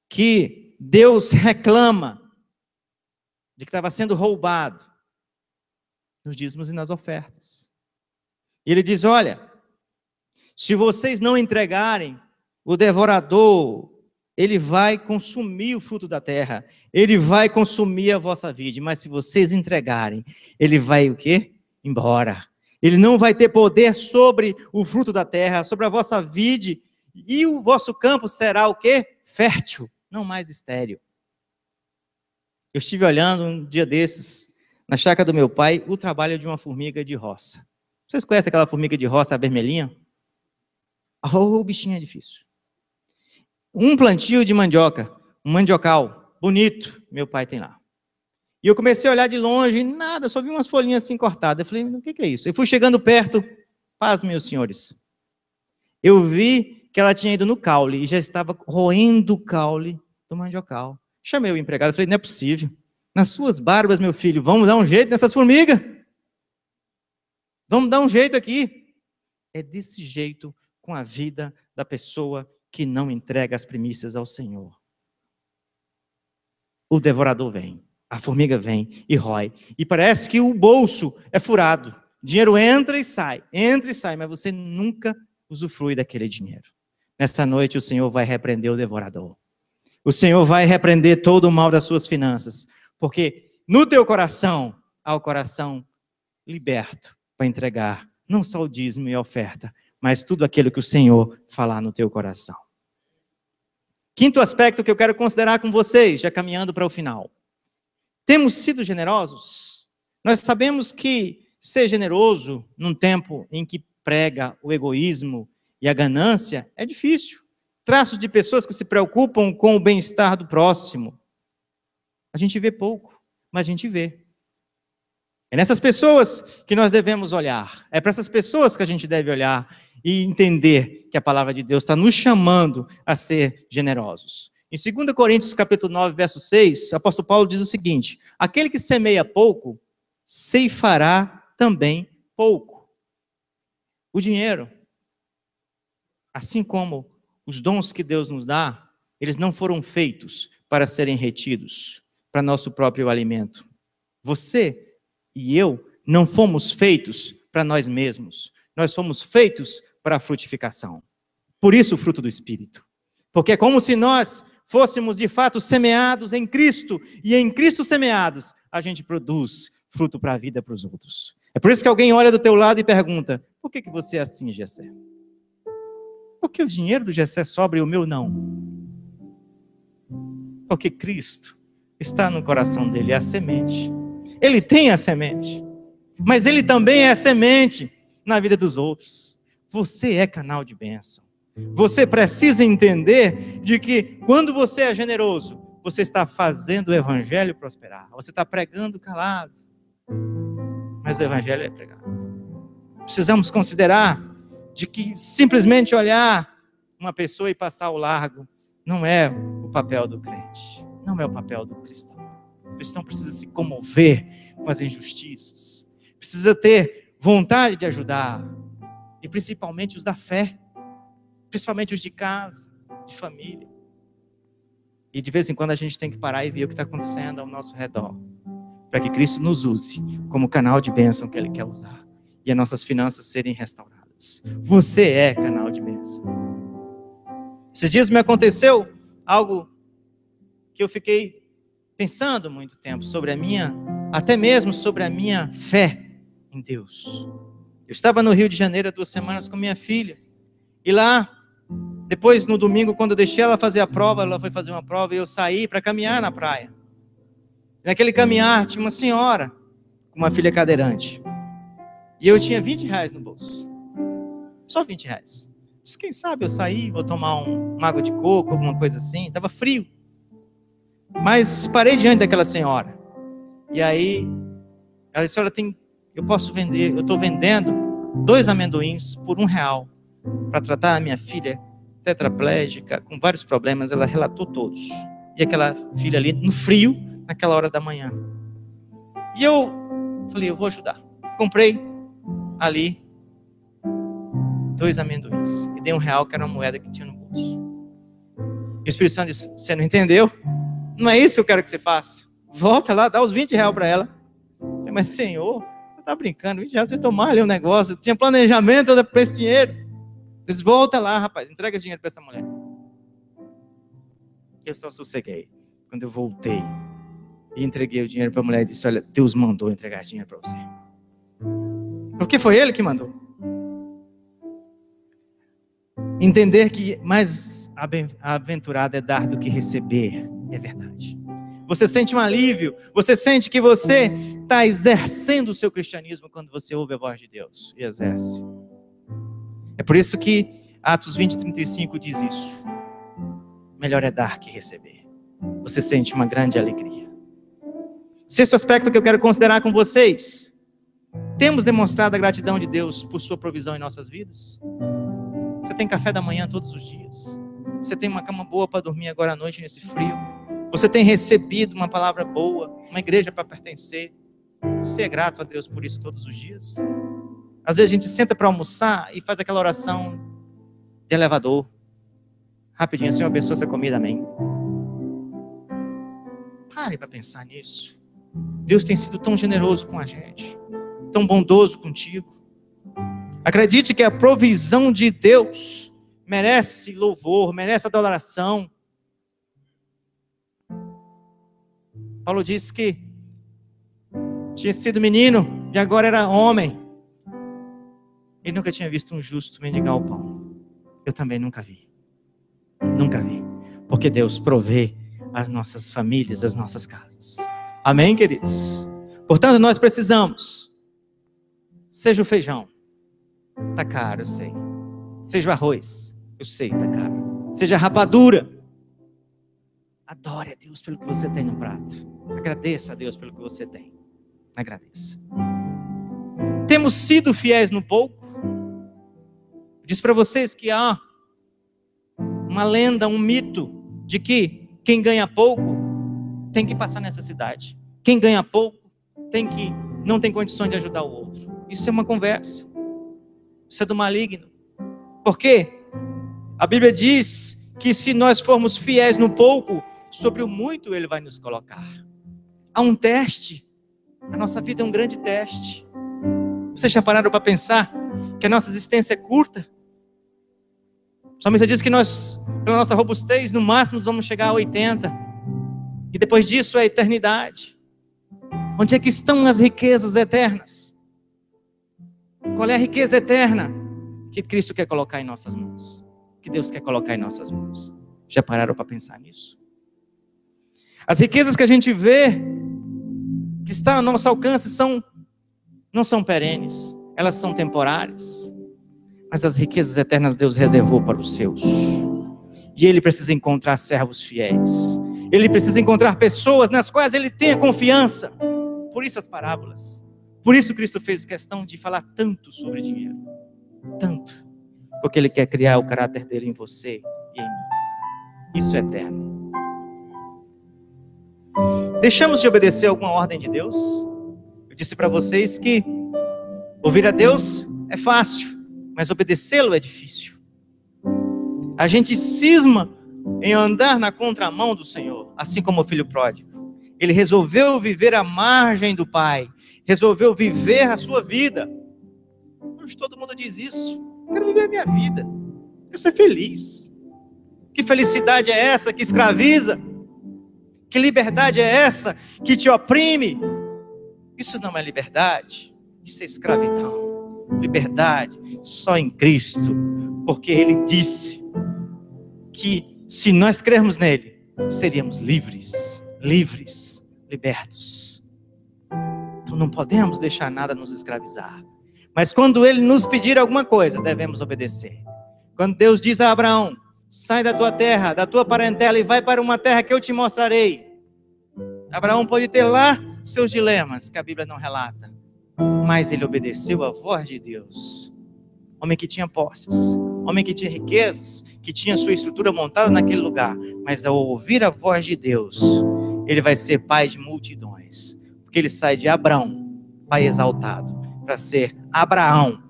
S1: que Deus reclama de que estava sendo roubado nos dízimos e nas ofertas. E ele diz: olha, se vocês não entregarem, o devorador, ele vai consumir o fruto da terra, ele vai consumir a vossa vide, mas se vocês entregarem, ele vai o quê? Embora. Ele não vai ter poder sobre o fruto da terra, sobre a vossa vide, e o vosso campo será o quê? Fértil, não mais estéril. Eu estive olhando um dia desses, na chácara do meu pai, o trabalho de uma formiga de roça. Vocês conhecem aquela formiga de roça, a vermelhinha? Oh, o bichinho é difícil. Um plantio de mandioca, um mandiocal, bonito, meu pai tem lá. E eu comecei a olhar de longe, nada, só vi umas folhinhas assim cortadas. Eu falei, o que é isso? Eu fui chegando perto, paz, meus senhores. Eu vi que ela tinha ido no caule e já estava roendo o caule do mandiocal. Chamei o empregado e falei, não é possível. Nas suas barbas, meu filho, vamos dar um jeito nessas formigas. Vamos dar um jeito aqui. É desse jeito com a vida da pessoa que não entrega as primícias ao Senhor. O devorador vem, a formiga vem e rói. E parece que o bolso é furado. Dinheiro entra e sai, mas você nunca usufrui daquele dinheiro. Nessa noite o Senhor vai repreender o devorador. O Senhor vai repreender todo o mal das suas finanças. Porque no teu coração há o coração liberto para entregar não só o dízimo e a oferta, mas tudo aquilo que o Senhor falar no teu coração. Quinto aspecto que eu quero considerar com vocês, já caminhando para o final. Temos sido generosos? Nós sabemos que ser generoso num tempo em que prega o egoísmo e a ganância é difícil. Traços de pessoas que se preocupam com o bem-estar do próximo. A gente vê pouco, mas a gente vê. É nessas pessoas que nós devemos olhar. É para essas pessoas que a gente deve olhar e entender que a palavra de Deus está nos chamando a ser generosos. Em 2 Coríntios capítulo 9, verso 6, o apóstolo Paulo diz o seguinte: aquele que semeia pouco, ceifará também pouco. O dinheiro, assim como os dons que Deus nos dá, eles não foram feitos para serem retidos, para nosso próprio alimento. Você e eu não fomos feitos para nós mesmos. Nós fomos feitos para a frutificação. Por isso o fruto do Espírito. Porque é como se nós fôssemos de fato semeados em Cristo, e em Cristo semeados, a gente produz fruto para a vida para os outros. É por isso que alguém olha do teu lado e pergunta: por que você é assim, Gessé? Por que o dinheiro do Gessé sobra e o meu não? Porque Cristo está no coração dele, é a semente. Ele tem a semente, mas ele também é a semente na vida dos outros. Você é canal de bênção. Você precisa entender de que quando você é generoso, você está fazendo o evangelho prosperar. Você está pregando calado, mas o evangelho é pregado. Precisamos considerar de que simplesmente olhar uma pessoa e passar ao largo não é o papel do crente, não é o papel do cristão. O cristão precisa se comover com as injustiças, precisa ter vontade de ajudar, e principalmente os da fé, principalmente os de casa, de família. E de vez em quando a gente tem que parar e ver o que está acontecendo ao nosso redor, para que Cristo nos use como canal de bênção que Ele quer usar, e as nossas finanças serem restauradas. Você é canal de bênção. Esses dias me aconteceu algo que eu fiquei pensando muito tempo sobre até mesmo sobre a minha fé em Deus. Eu estava no Rio de Janeiro há 2 semanas com minha filha, e lá, depois no domingo, quando eu deixei ela fazer a prova, ela foi fazer uma prova, e eu saí para caminhar na praia. Naquele caminhar tinha uma senhora com uma filha cadeirante, e eu tinha R$20 no bolso. Só 20 reais. Disse, quem sabe eu sair, vou tomar uma água de coco, alguma coisa assim. Estava frio. Mas parei diante daquela senhora. E aí, ela disse, olha, eu posso vender, eu estou vendendo 2 amendoins por R$1 para tratar a minha filha tetraplégica, com vários problemas. Ela relatou todos. E aquela filha ali, no frio, naquela hora da manhã. E eu falei, eu vou ajudar. Comprei ali 2 amendoins. E dei R$1, que era uma moeda que tinha no bolso. E o Espírito Santo disse, você não entendeu? Não é isso que eu quero que você faça. Volta lá, dá os R$20 para ela. Eu falei, mas Senhor, você está brincando, R$20 você tomar ali um negócio. Eu tinha planejamento para esse dinheiro. Eu disse, volta lá, rapaz, entrega esse dinheiro para essa mulher. Eu só sosseguei. Quando eu voltei e entreguei o dinheiro para a mulher, e disse, olha, Deus mandou entregar esse dinheiro para você. Porque foi Ele que mandou. Entender que mais aventurado é dar do que receber, é verdade. Você sente um alívio, você sente que você está exercendo o seu cristianismo quando você ouve a voz de Deus e exerce. É por isso que Atos 20:35 diz isso. Melhor é dar que receber. Você sente uma grande alegria. Sexto aspecto que eu quero considerar com vocês. Temos demonstrado a gratidão de Deus por sua provisão em nossas vidas? Você tem café da manhã todos os dias? Você tem uma cama boa para dormir agora à noite nesse frio? Você tem recebido uma palavra boa, uma igreja para pertencer? Você é grato a Deus por isso todos os dias? Às vezes a gente senta para almoçar e faz aquela oração de elevador. Rapidinho, Senhor, abençoa essa comida, amém. Pare para pensar nisso. Deus tem sido tão generoso com a gente, tão bondoso contigo. Acredite que a provisão de Deus merece louvor, merece adoração. Paulo disse que tinha sido menino e agora era homem. Ele nunca tinha visto um justo mendigar o pão. Eu também nunca vi. Nunca vi. Porque Deus provê as nossas famílias, as nossas casas. Amém, queridos? Portanto, nós precisamos. Seja o feijão. Tá caro, eu sei. Seja o arroz. Eu sei, tá caro. Seja a rapadura. Adore a Deus pelo que você tem no prato. Agradeça a Deus pelo que você tem. Agradeça. Temos sido fiéis no pouco? Eu disse para vocês que há uma lenda, um mito de que quem ganha pouco tem que passar necessidade. Quem ganha pouco não tem condições de ajudar o outro. Isso é uma conversa. Isso é do maligno. Por quê? A Bíblia diz que se nós formos fiéis no pouco, sobre o muito Ele vai nos colocar. Há um teste. A nossa vida é um grande teste. Vocês já pararam para pensar que a nossa existência é curta? O salmista diz que nós, pela nossa robustez, no máximo vamos chegar a 80. E depois disso é a eternidade. Onde é que estão as riquezas eternas? Qual é a riqueza eterna que Cristo quer colocar em nossas mãos? Que Deus quer colocar em nossas mãos? Já pararam para pensar nisso? As riquezas que a gente vê, que estão ao nosso alcance, não são perenes. Elas são temporárias. Mas as riquezas eternas Deus reservou para os seus. E Ele precisa encontrar servos fiéis. Ele precisa encontrar pessoas nas quais Ele tenha confiança. Por isso as parábolas. Por isso Cristo fez questão de falar tanto sobre dinheiro. Tanto. Porque Ele quer criar o caráter dele em você e em mim. Isso é eterno. Deixamos de obedecer alguma ordem de Deus? Eu disse para vocês que ouvir a Deus é fácil, mas obedecê-lo é difícil. A gente cisma em andar na contramão do Senhor, assim como o filho pródigo. Ele resolveu viver à margem do Pai, resolveu viver a sua vida. Hoje todo mundo diz isso. Eu quero viver a minha vida, quero ser feliz. Que felicidade é essa que escraviza? Que liberdade é essa que te oprime? Isso não é liberdade, isso é escravidão. Liberdade só em Cristo, porque Ele disse que se nós crermos nele, seríamos livres, libertos. Então não podemos deixar nada nos escravizar. Mas quando ele nos pedir alguma coisa, devemos obedecer. Quando Deus diz a Abraão, sai da tua terra, da tua parentela e vai para uma terra que eu te mostrarei. Abraão pode ter lá seus dilemas, que a Bíblia não relata. Mas ele obedeceu à voz de Deus. Homem que tinha posses, homem que tinha riquezas, que tinha sua estrutura montada naquele lugar. Mas ao ouvir a voz de Deus, ele vai ser pai de multidões. Porque ele sai de Abrão, pai exaltado, para ser Abraão,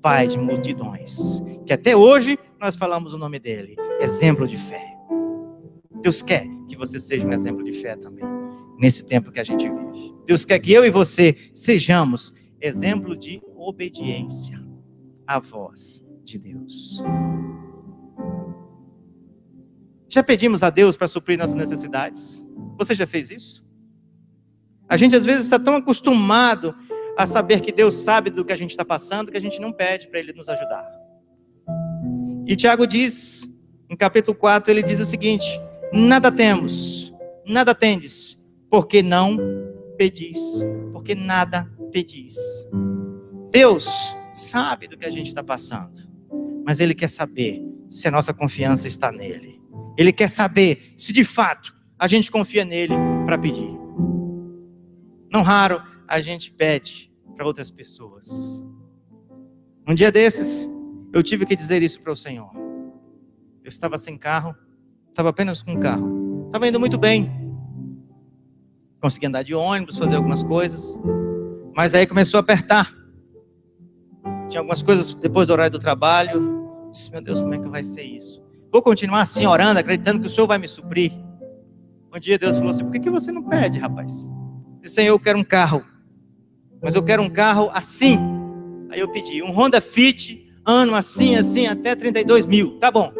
S1: pai de multidões. Que até hoje nós falamos o nome dele, exemplo de fé. Deus quer que você seja um exemplo de fé também, nesse tempo que a gente vive. Deus quer que eu e você sejamos exemplo de obediência à voz de Deus. Já pedimos a Deus para suprir nossas necessidades? Você já fez isso? A gente às vezes está tão acostumado a saber que Deus sabe do que a gente está passando, que a gente não pede para Ele nos ajudar. E Tiago diz, em capítulo 4, ele diz o seguinte: nada temos, nada tendes, porque não pedis, porque nada pedis. Deus sabe do que a gente está passando, mas Ele quer saber se a nossa confiança está nele. Ele quer saber se de fato a gente confia nele para pedir. Não raro a gente pede para outras pessoas. Um dia desses, eu tive que dizer isso para o Senhor. Eu estava sem carro, estava apenas com um carro. Estava indo muito bem. Consegui andar de ônibus, fazer algumas coisas. Mas aí começou a apertar. Tinha algumas coisas depois do horário do trabalho. Disse, meu Deus, como é que vai ser isso? Vou continuar assim orando, acreditando que o Senhor vai me suprir. Um dia Deus falou assim, por que você não pede, rapaz? Eu disse, Senhor, eu quero um carro. Mas eu quero um carro assim. Aí eu pedi, um Honda Fit, ano assim, até 32 mil. Tá bom,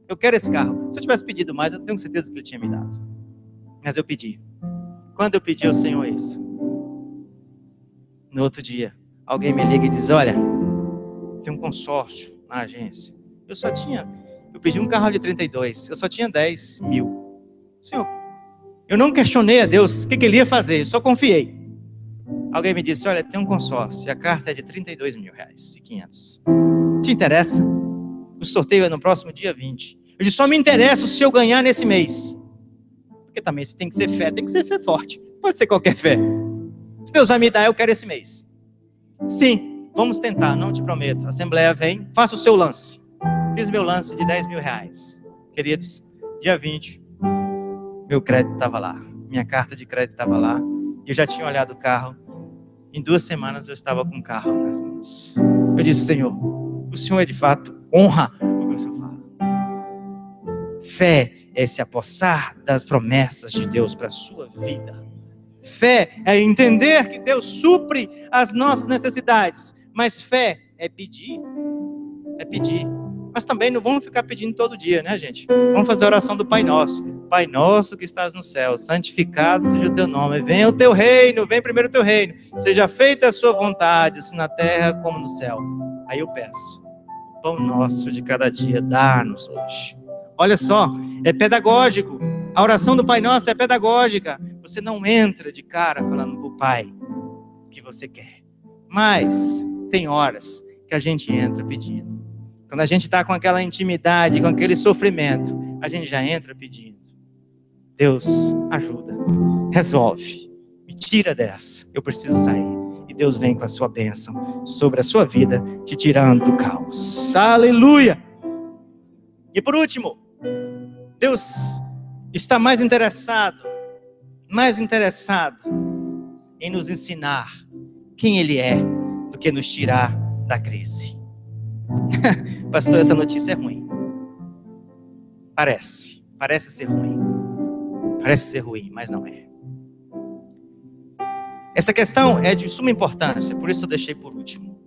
S1: eu quero esse carro. Se eu tivesse pedido mais, eu tenho certeza que Ele tinha me dado. Mas eu pedi. Quando eu pedi ao Senhor isso, no outro dia, alguém me liga e diz, olha, tem um consórcio na agência. Eu pedi um carro de 32, eu só tinha 10 mil. Senhor, eu não questionei a Deus o que Ele ia fazer, eu só confiei. Alguém me disse, olha, tem um consórcio, e a carta é de 32 mil reais e 500. Te interessa? O sorteio é no próximo dia 20. Eu disse, só me interessa se eu ganhar nesse mês. Porque também se tem que ser fé forte. Pode ser qualquer fé. Se Deus vai me dar, eu quero esse mês. Sim, vamos tentar, não te prometo. A Assembleia vem, faça o seu lance. Fiz meu lance de 10 mil reais. Queridos, dia 20, meu crédito estava lá. Minha carta de crédito estava lá. Eu já tinha olhado o carro. Em 2 semanas eu estava com o carro nas mãos. Eu disse, Senhor, o Senhor é de fato honra o que o Senhor fala. Fé é se apossar das promessas de Deus para a sua vida. Fé é entender que Deus supre as nossas necessidades. Mas fé é pedir. É pedir. Mas também não vamos ficar pedindo todo dia, né, gente? Vamos fazer a oração do Pai Nosso. Pai Nosso que estás no céu, santificado seja o teu nome. Venha o teu reino, vem primeiro o teu reino. Seja feita a sua vontade, assim na terra como no céu. Aí eu peço, o pão nosso de cada dia, dá-nos hoje. Olha só, é pedagógico. A oração do Pai Nosso é pedagógica. Você não entra de cara falando para o Pai o que você quer. Mas tem horas que a gente entra pedindo. Quando a gente está com aquela intimidade, com aquele sofrimento, a gente já entra pedindo. Deus, ajuda, resolve, me tira dessa, eu preciso sair. E Deus vem com a sua bênção sobre a sua vida, te tirando do caos. Aleluia! E por último, Deus está mais interessado em nos ensinar quem Ele é, do que nos tirar da crise. Pastor, essa notícia é ruim. Parece ser ruim. Parece ser ruim, mas não é. Essa questão é de suma importância, por isso eu deixei por último.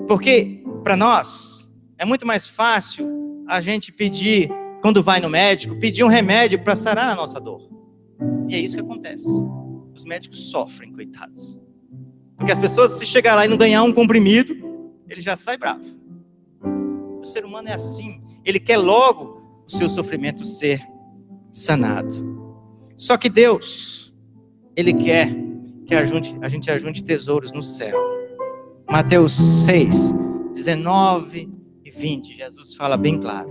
S1: Porque, para nós, é muito mais fácil a gente pedir, quando vai no médico, pedir um remédio para sarar a nossa dor. E é isso que acontece. Os médicos sofrem, coitados. Porque as pessoas, se chegar lá e não ganhar um comprimido, ele já sai bravo. O ser humano é assim. Ele quer logo o seu sofrimento ser sanado. Só que Deus, Ele quer que a gente ajunte tesouros no céu. Mateus 6, 19 e 20, Jesus fala bem claro: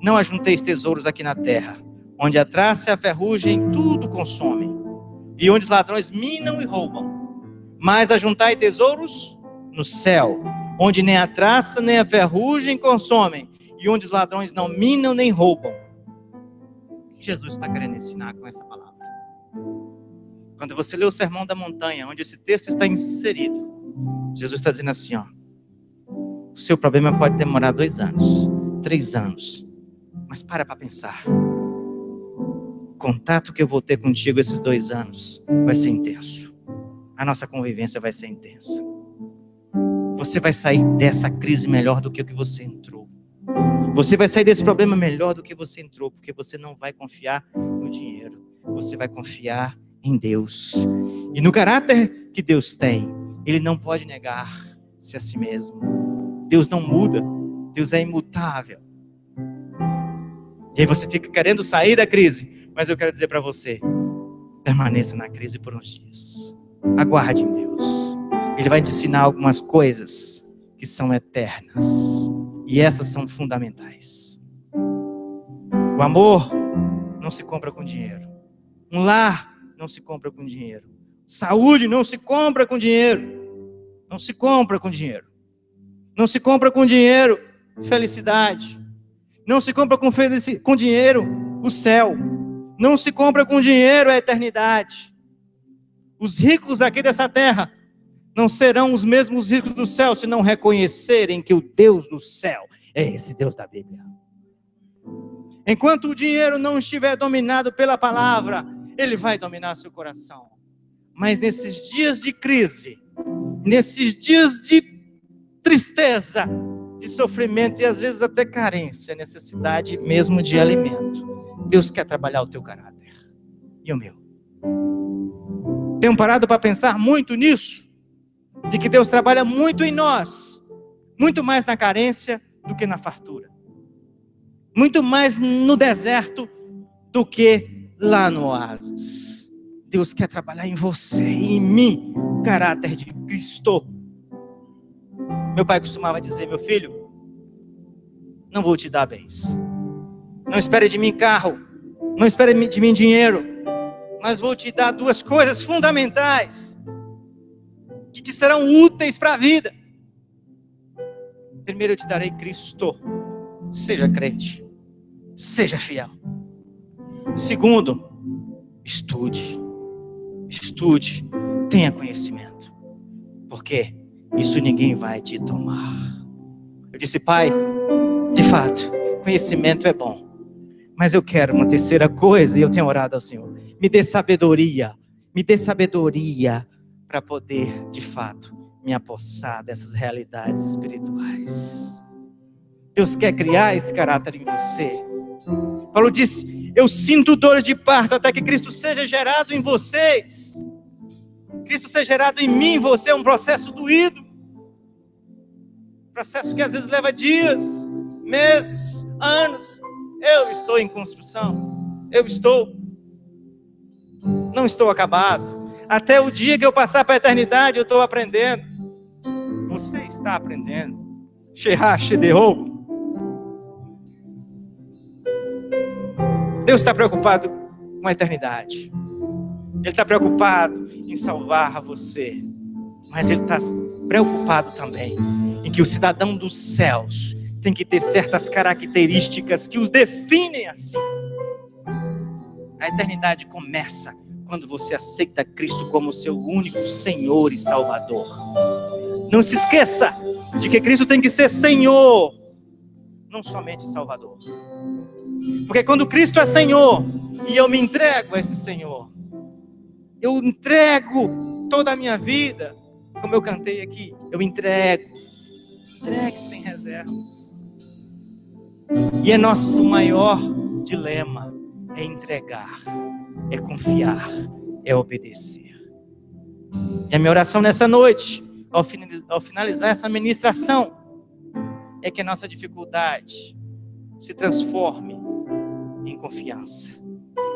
S1: não ajunteis tesouros aqui na terra, onde a traça e a ferrugem tudo consomem, e onde os ladrões minam e roubam. Mas ajuntai tesouros no céu, onde nem a traça nem a ferrugem consomem, e onde os ladrões não minam nem roubam. O que Jesus está querendo ensinar com essa palavra? Quando você lê o Sermão da Montanha, onde esse texto está inserido, Jesus está dizendo assim, ó: o seu problema pode demorar 2 anos, 3 anos, mas para pensar. O contato que eu vou ter contigo esses 2 anos vai ser intenso. A nossa convivência vai ser intensa. Você vai sair dessa crise melhor do que o que você entrou. Você vai sair desse problema melhor do que você entrou, porque você não vai confiar no dinheiro. Você vai confiar em Deus. E no caráter que Deus tem, Ele não pode negar-se a si mesmo. Deus não muda. Deus é imutável. E aí você fica querendo sair da crise, mas eu quero dizer para você: permaneça na crise por uns dias. Aguarde em Deus. Ele vai te ensinar algumas coisas que são eternas. E essas são fundamentais. O amor não se compra com dinheiro. Um lar não se compra com dinheiro. Saúde não se compra com dinheiro. Não se compra com dinheiro. Não se compra com dinheiro felicidade. Não se compra com dinheiro o céu. Não se compra com dinheiro a eternidade. Os ricos aqui dessa terra não serão os mesmos ricos do céu se não reconhecerem que o Deus do céu é esse Deus da Bíblia. Enquanto o dinheiro não estiver dominado pela palavra, ele vai dominar seu coração. Mas nesses dias de crise, nesses dias de tristeza, de sofrimento e às vezes até carência, necessidade mesmo de alimento, Deus quer trabalhar o teu caráter e o meu. Tenho parado para pensar muito nisso, de que Deus trabalha muito em nós, muito mais na carência do que na fartura, muito mais no deserto do que lá no oásis. Deus quer trabalhar em você e em mim o caráter de Cristo. Meu pai costumava dizer: meu filho, não vou te dar bens, não espere de mim carro, não espere de mim dinheiro, mas vou te dar 2 coisas fundamentais que te serão úteis para a vida. Primeiro, eu te darei Cristo. Seja crente, seja fiel. Segundo, estude, tenha conhecimento, porque isso ninguém vai te tomar. Eu disse: pai, de fato, conhecimento é bom, mas eu quero uma terceira coisa, e eu tenho orado ao Senhor: me dê sabedoria para poder, de fato, me apossar dessas realidades espirituais. Deus quer criar esse caráter em você. Paulo disse: eu sinto dores de parto até que Cristo seja gerado em vocês. Cristo seja gerado em mim, você é um processo doído. Processo que às vezes leva dias, meses, anos. Eu estou em construção. Não estou acabado. Até o dia que eu passar para a eternidade, eu estou aprendendo. Você está aprendendo. Deus está preocupado com a eternidade. Ele está preocupado em salvar você. Mas Ele está preocupado também em que o cidadão dos céus tem que ter certas características que os definem assim. A eternidade começa quando você aceita Cristo como seu único Senhor e Salvador. Não se esqueça de que Cristo tem que ser Senhor, não somente Salvador. Porque quando Cristo é Senhor e eu me entrego a esse Senhor, eu entrego toda a minha vida, como eu cantei aqui, eu entregue sem reservas. E é nosso maior dilema, é entregar, é confiar, é obedecer. E a minha oração nessa noite, ao finalizar essa ministração, é que a nossa dificuldade se transforme em confiança.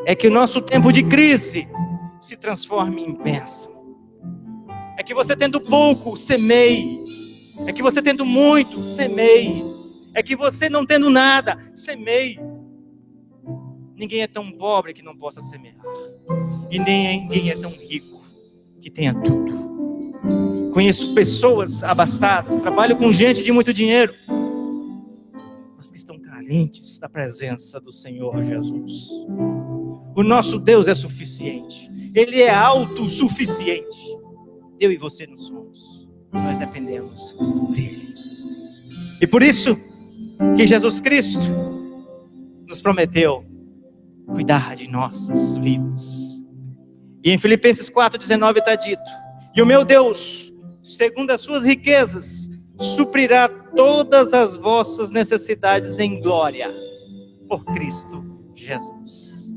S1: É que o nosso tempo de crise se transforme em bênção. É que você tendo pouco, semeie. É que você tendo muito, semeie. É que você não tendo nada, semeie. Ninguém é tão pobre que não possa semear. E nem ninguém é tão rico que tenha tudo. Conheço pessoas abastadas, trabalho com gente de muito dinheiro, mas que estão carentes da presença do Senhor Jesus. O nosso Deus é suficiente. Ele é autossuficiente. Eu e você não somos. Nós dependemos dele. E por isso que Jesus Cristo nos prometeu cuidar de nossas vidas. E em Filipenses 4,19 está dito: e o meu Deus, segundo as suas riquezas, suprirá todas as vossas necessidades em glória, por Cristo Jesus.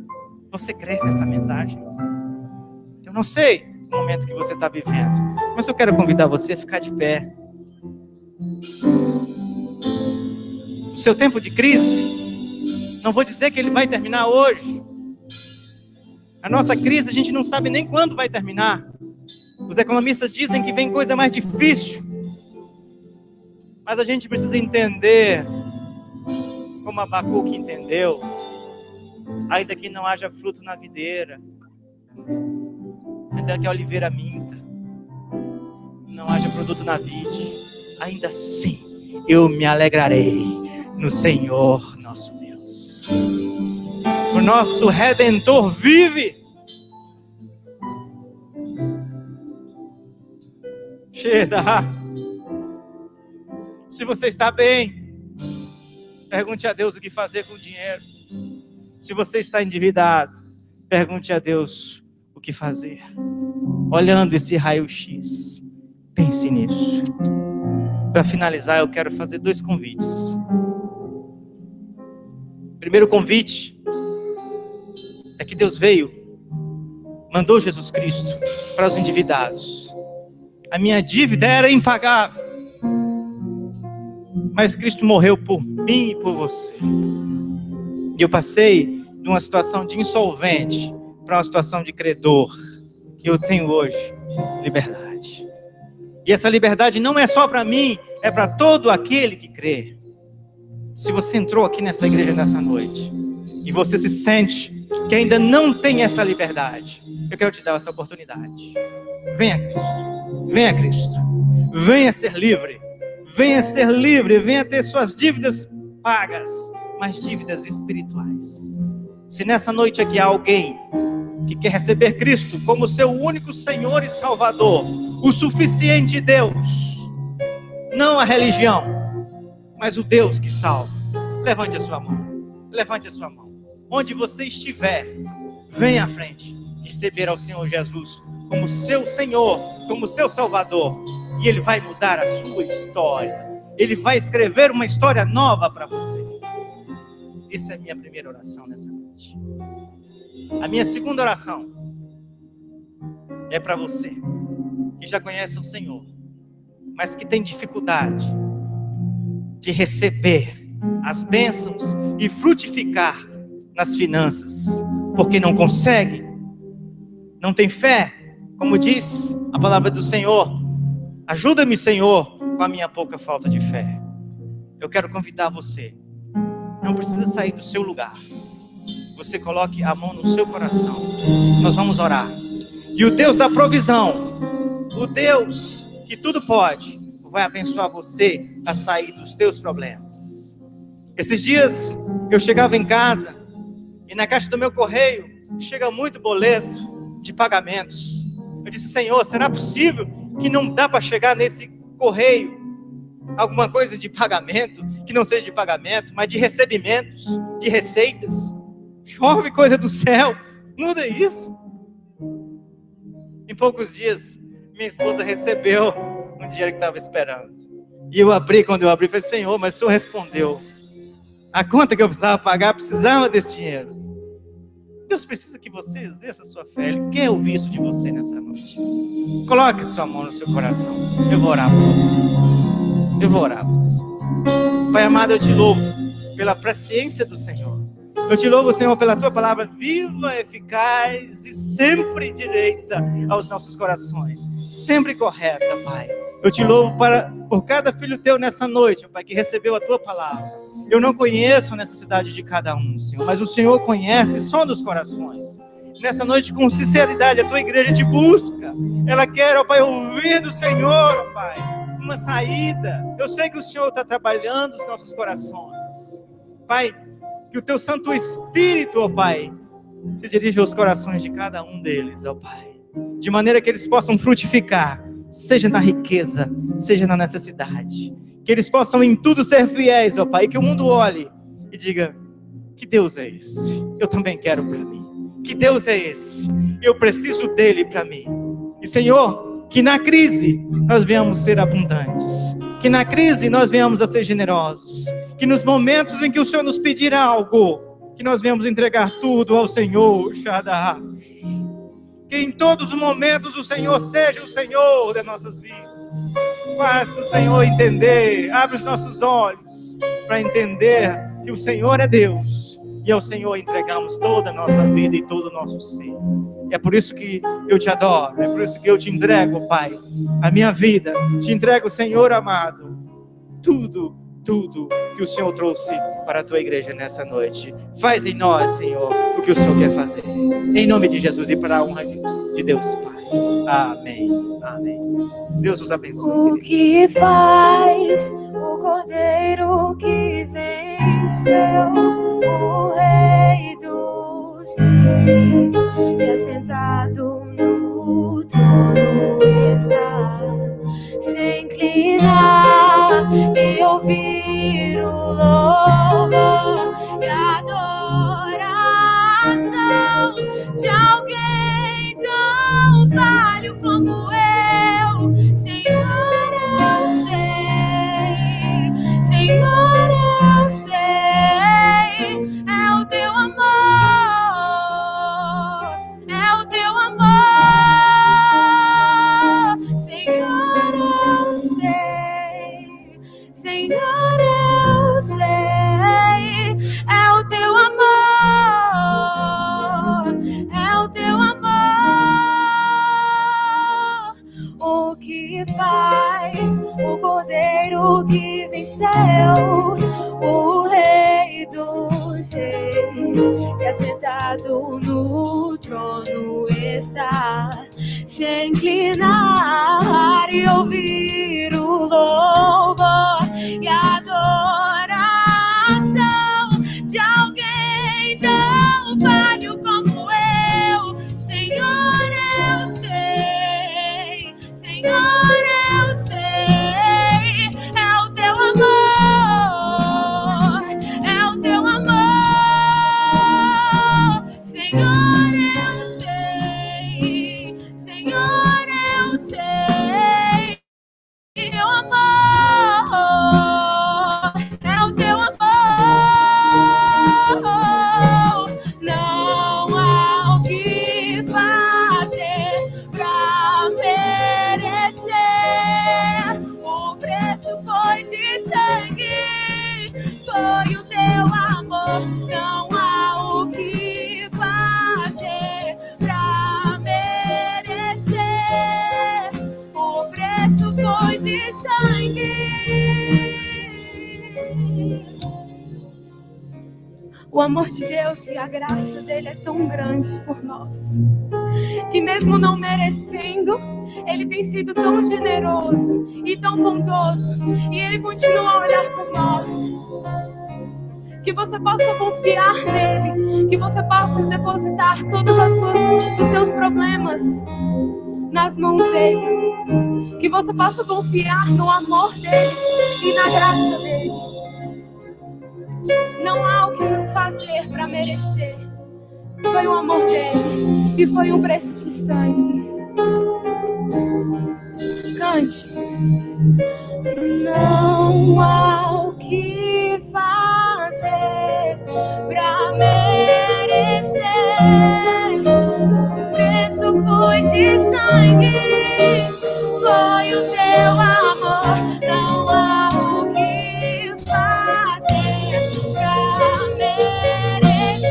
S1: Você crê nessa mensagem? Eu não sei o momento que você está vivendo, mas eu quero convidar você a ficar de pé. O seu tempo de crise, não vou dizer que ele vai terminar hoje. A nossa crise a gente não sabe nem quando vai terminar. Os economistas dizem que vem coisa mais difícil. Mas a gente precisa entender, como Abacuque entendeu, ainda que não haja fruto na videira, ainda que a oliveira minta, não haja produto na vide, ainda assim eu me alegrarei no Senhor nosso Deus. O nosso Redentor vive. Se você está bem, pergunte a Deus o que fazer com o dinheiro. Se você está endividado, pergunte a Deus o que fazer. Olhando esse raio-x, pense nisso. Para finalizar, eu quero fazer 2 convites. Primeiro convite é que Deus veio, mandou Jesus Cristo para os endividados. A minha dívida era impagável, mas Cristo morreu por mim e por você. E eu passei de uma situação de insolvente para uma situação de credor. E eu tenho hoje liberdade. E essa liberdade não é só para mim, é para todo aquele que crê. Se você entrou aqui nessa igreja nessa noite e você se sente que ainda não tem essa liberdade, eu quero te dar essa oportunidade. Venha a Cristo. Venha a Cristo. Venha ser livre. Venha ser livre. Venha ter suas dívidas pagas, mas dívidas espirituais. Se nessa noite aqui há alguém que quer receber Cristo como seu único Senhor e Salvador, o suficiente Deus, não a religião, mas o Deus que salva, levante a sua mão. Levante a sua mão. Onde você estiver, venha à frente receber ao Senhor Jesus como seu Senhor, como seu Salvador, e Ele vai mudar a sua história. Ele vai escrever uma história nova para você. Essa é a minha primeira oração nessa noite. A minha segunda oração é para você que já conhece o Senhor, mas que tem dificuldade de receber as bênçãos e frutificar nas finanças, porque não consegue, não tem fé. Como diz a palavra do Senhor: ajuda-me, Senhor, com a minha pouca falta de fé. Eu quero convidar você, não precisa sair do seu lugar, você coloque a mão no seu coração, nós vamos orar, e o Deus da provisão, o Deus que tudo pode, vai abençoar você a sair dos teus problemas. Esses dias eu chegava em casa e na caixa do meu correio chega muito boleto de pagamentos. Eu disse: Senhor, será possível que não dá para chegar nesse correio alguma coisa de pagamento, que não seja de pagamento, mas de recebimentos, de receitas? Chove coisa do céu, muda isso. Em poucos dias, minha esposa recebeu um dinheiro que estava esperando. E eu abri, quando eu abri, falei: Senhor, mas o Senhor respondeu. A conta que eu precisava pagar, precisava desse dinheiro. Deus precisa que você exerça a sua fé. Ele quer ouvir isso de você nessa noite. Coloque sua mão no seu coração. Eu vou orar por você. Eu vou orar por você. Pai amado, eu te louvo pela presciência do Senhor. Eu te louvo, Senhor, pela tua palavra viva, eficaz e sempre direita aos nossos corações, sempre correta, Pai. Eu te louvo por cada filho teu nessa noite, Pai, que recebeu a tua palavra. Eu não conheço a necessidade de cada um, Senhor, mas o Senhor conhece e sonda os corações. Nessa noite, com sinceridade, a tua igreja te busca. Ela quer, ó Pai, ouvir do Senhor, ó Pai, uma saída. Eu sei que o Senhor está trabalhando os nossos corações. Pai, que o teu Santo Espírito, ó Pai, se dirija aos corações de cada um deles, ó Pai. De maneira que eles possam frutificar, seja na riqueza, seja na necessidade. Que eles possam em tudo ser fiéis, ó Pai. E que o mundo olhe e diga, que Deus é esse? Eu também quero para mim. Que Deus é esse? Eu preciso dele para mim. E Senhor, que na crise nós venhamos ser abundantes. Que na crise nós venhamos a ser generosos. Que nos momentos em que o Senhor nos pedir algo, que nós venhamos entregar tudo ao Senhor, Shaddai. Que em todos os momentos o Senhor seja o Senhor das nossas vidas. Faça o Senhor entender, abre os nossos olhos para entender que o Senhor é Deus. E ao Senhor entregamos toda a nossa vida e todo o nosso ser. E é por isso que eu te adoro, é por isso que eu te entrego, Pai, a minha vida. Te entrego, Senhor amado, tudo que o Senhor trouxe para a tua igreja nessa noite. Faz em nós, Senhor, o que o Senhor quer fazer. Em nome de Jesus e para a honra de Deus, Pai. Amém. Amém. Deus os abençoe.
S2: O que faz o Cordeiro que venceu, o Rei dos Reis, e assentado no trono está, se inclinar e ouvir o louvor e a adoração de alguém tão falho como eu. Senhor, eu sei, Senhor, eu sei, é o teu amor, é o teu amor. Senhor, eu sei, Senhor, eu sei, é o teu amor, é o teu amor. O que faz o Cordeiro que venceu, o Rei dos Reis, que assentado no trono está, se inclinar e ouvir o louvor e a adoração de alguém tão falho como eu. Senhor, eu sei, Senhor, eu sei, é o teu amor, é o teu amor. Senhor, eu sei, Senhor, eu sei, teu amor, é o teu amor. Não há o que fazer pra merecer. O preço foi de sangue, foi o teu amor. Não há o que fazer pra merecer. O preço foi de sangue. O amor de Deus e a graça dele é tão grande por nós, que mesmo não merecendo, ele tem sido tão generoso e tão bondoso, e ele continua a olhar por nós. Que você possa confiar nele, que você possa depositar todos os seus problemas nas mãos dele, que você possa confiar no amor dele e na graça dele. Não há o que fazer para merecer. Foi o amor dele e foi um preço de sangue. Cante. Não há o que fazer para merecer. O preço foi de sangue, foi o teu amor. Não há o que fazer pra merecer.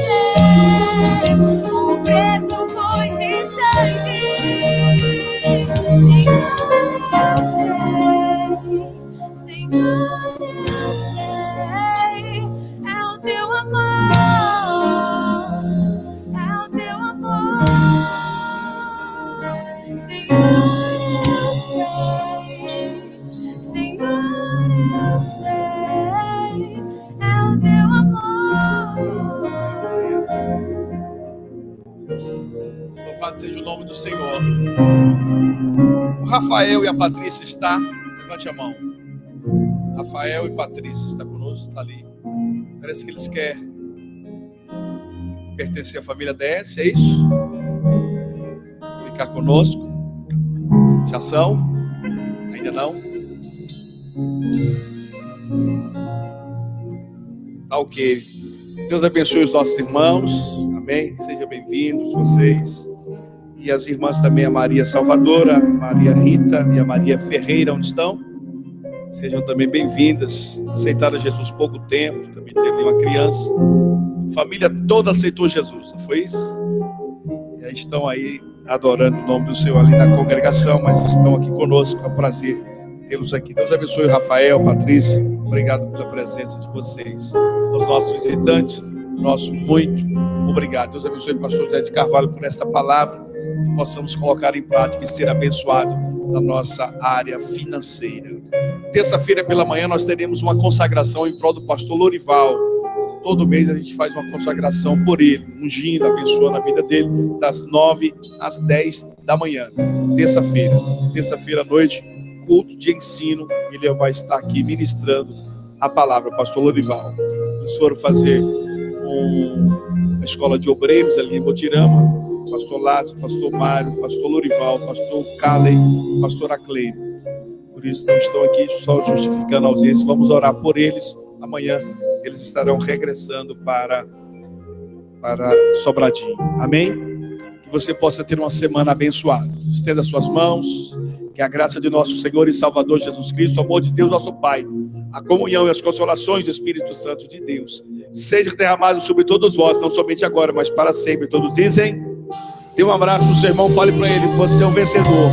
S3: Louvado seja o nome do Senhor. O Rafael e a Patrícia está? Levante a mão. Rafael e Patrícia está conosco? Está ali. Parece que eles querem pertencer à família DS, é isso? Ficar conosco? Já são? Ainda não? Tá ok. Deus abençoe os nossos irmãos. Amém? Sejam bem-vindos vocês. E as irmãs também, a Maria Salvadora, a Maria Rita e a Maria Ferreira, onde estão? Sejam também bem-vindas. Aceitaram Jesus há pouco tempo. Também teve uma criança. A família toda aceitou Jesus, não foi isso? E aí estão aí adorando o nome do Senhor ali na congregação, mas estão aqui conosco. É um prazer tê-los aqui. Deus abençoe o Rafael, Patrícia. Obrigado pela presença de vocês. Aos nossos visitantes, nosso muito obrigado. Deus abençoe o pastor José de Carvalho por esta palavra, que possamos colocar em prática e ser abençoado na nossa área financeira. Terça-feira pela manhã nós teremos uma consagração em prol do pastor Lorival. Todo mês a gente faz uma consagração por ele, ungindo, abençoando a vida dele, das 9 às 10 da manhã. Terça-feira à noite, culto de ensino, ele vai estar aqui ministrando a palavra, pastor Lorival. Eles foram fazer uma escola de obreiros ali em Botirama, pastor Lázaro, pastor Mário, pastor Lorival, pastor Calei, pastor Acleide. Por isso não estão aqui só justificando a ausência, vamos orar por eles. Amanhã eles estarão regressando para Sobradinho. Amém? Que você possa ter uma semana abençoada. Estenda suas mãos. Que a graça de nosso Senhor e Salvador Jesus Cristo, o amor de Deus, nosso Pai, a comunhão e as consolações do Espírito Santo de Deus, seja derramado sobre todos vós, não somente agora, mas para sempre. Todos dizem, dê um abraço no seu irmão, fale para ele, você é um vencedor.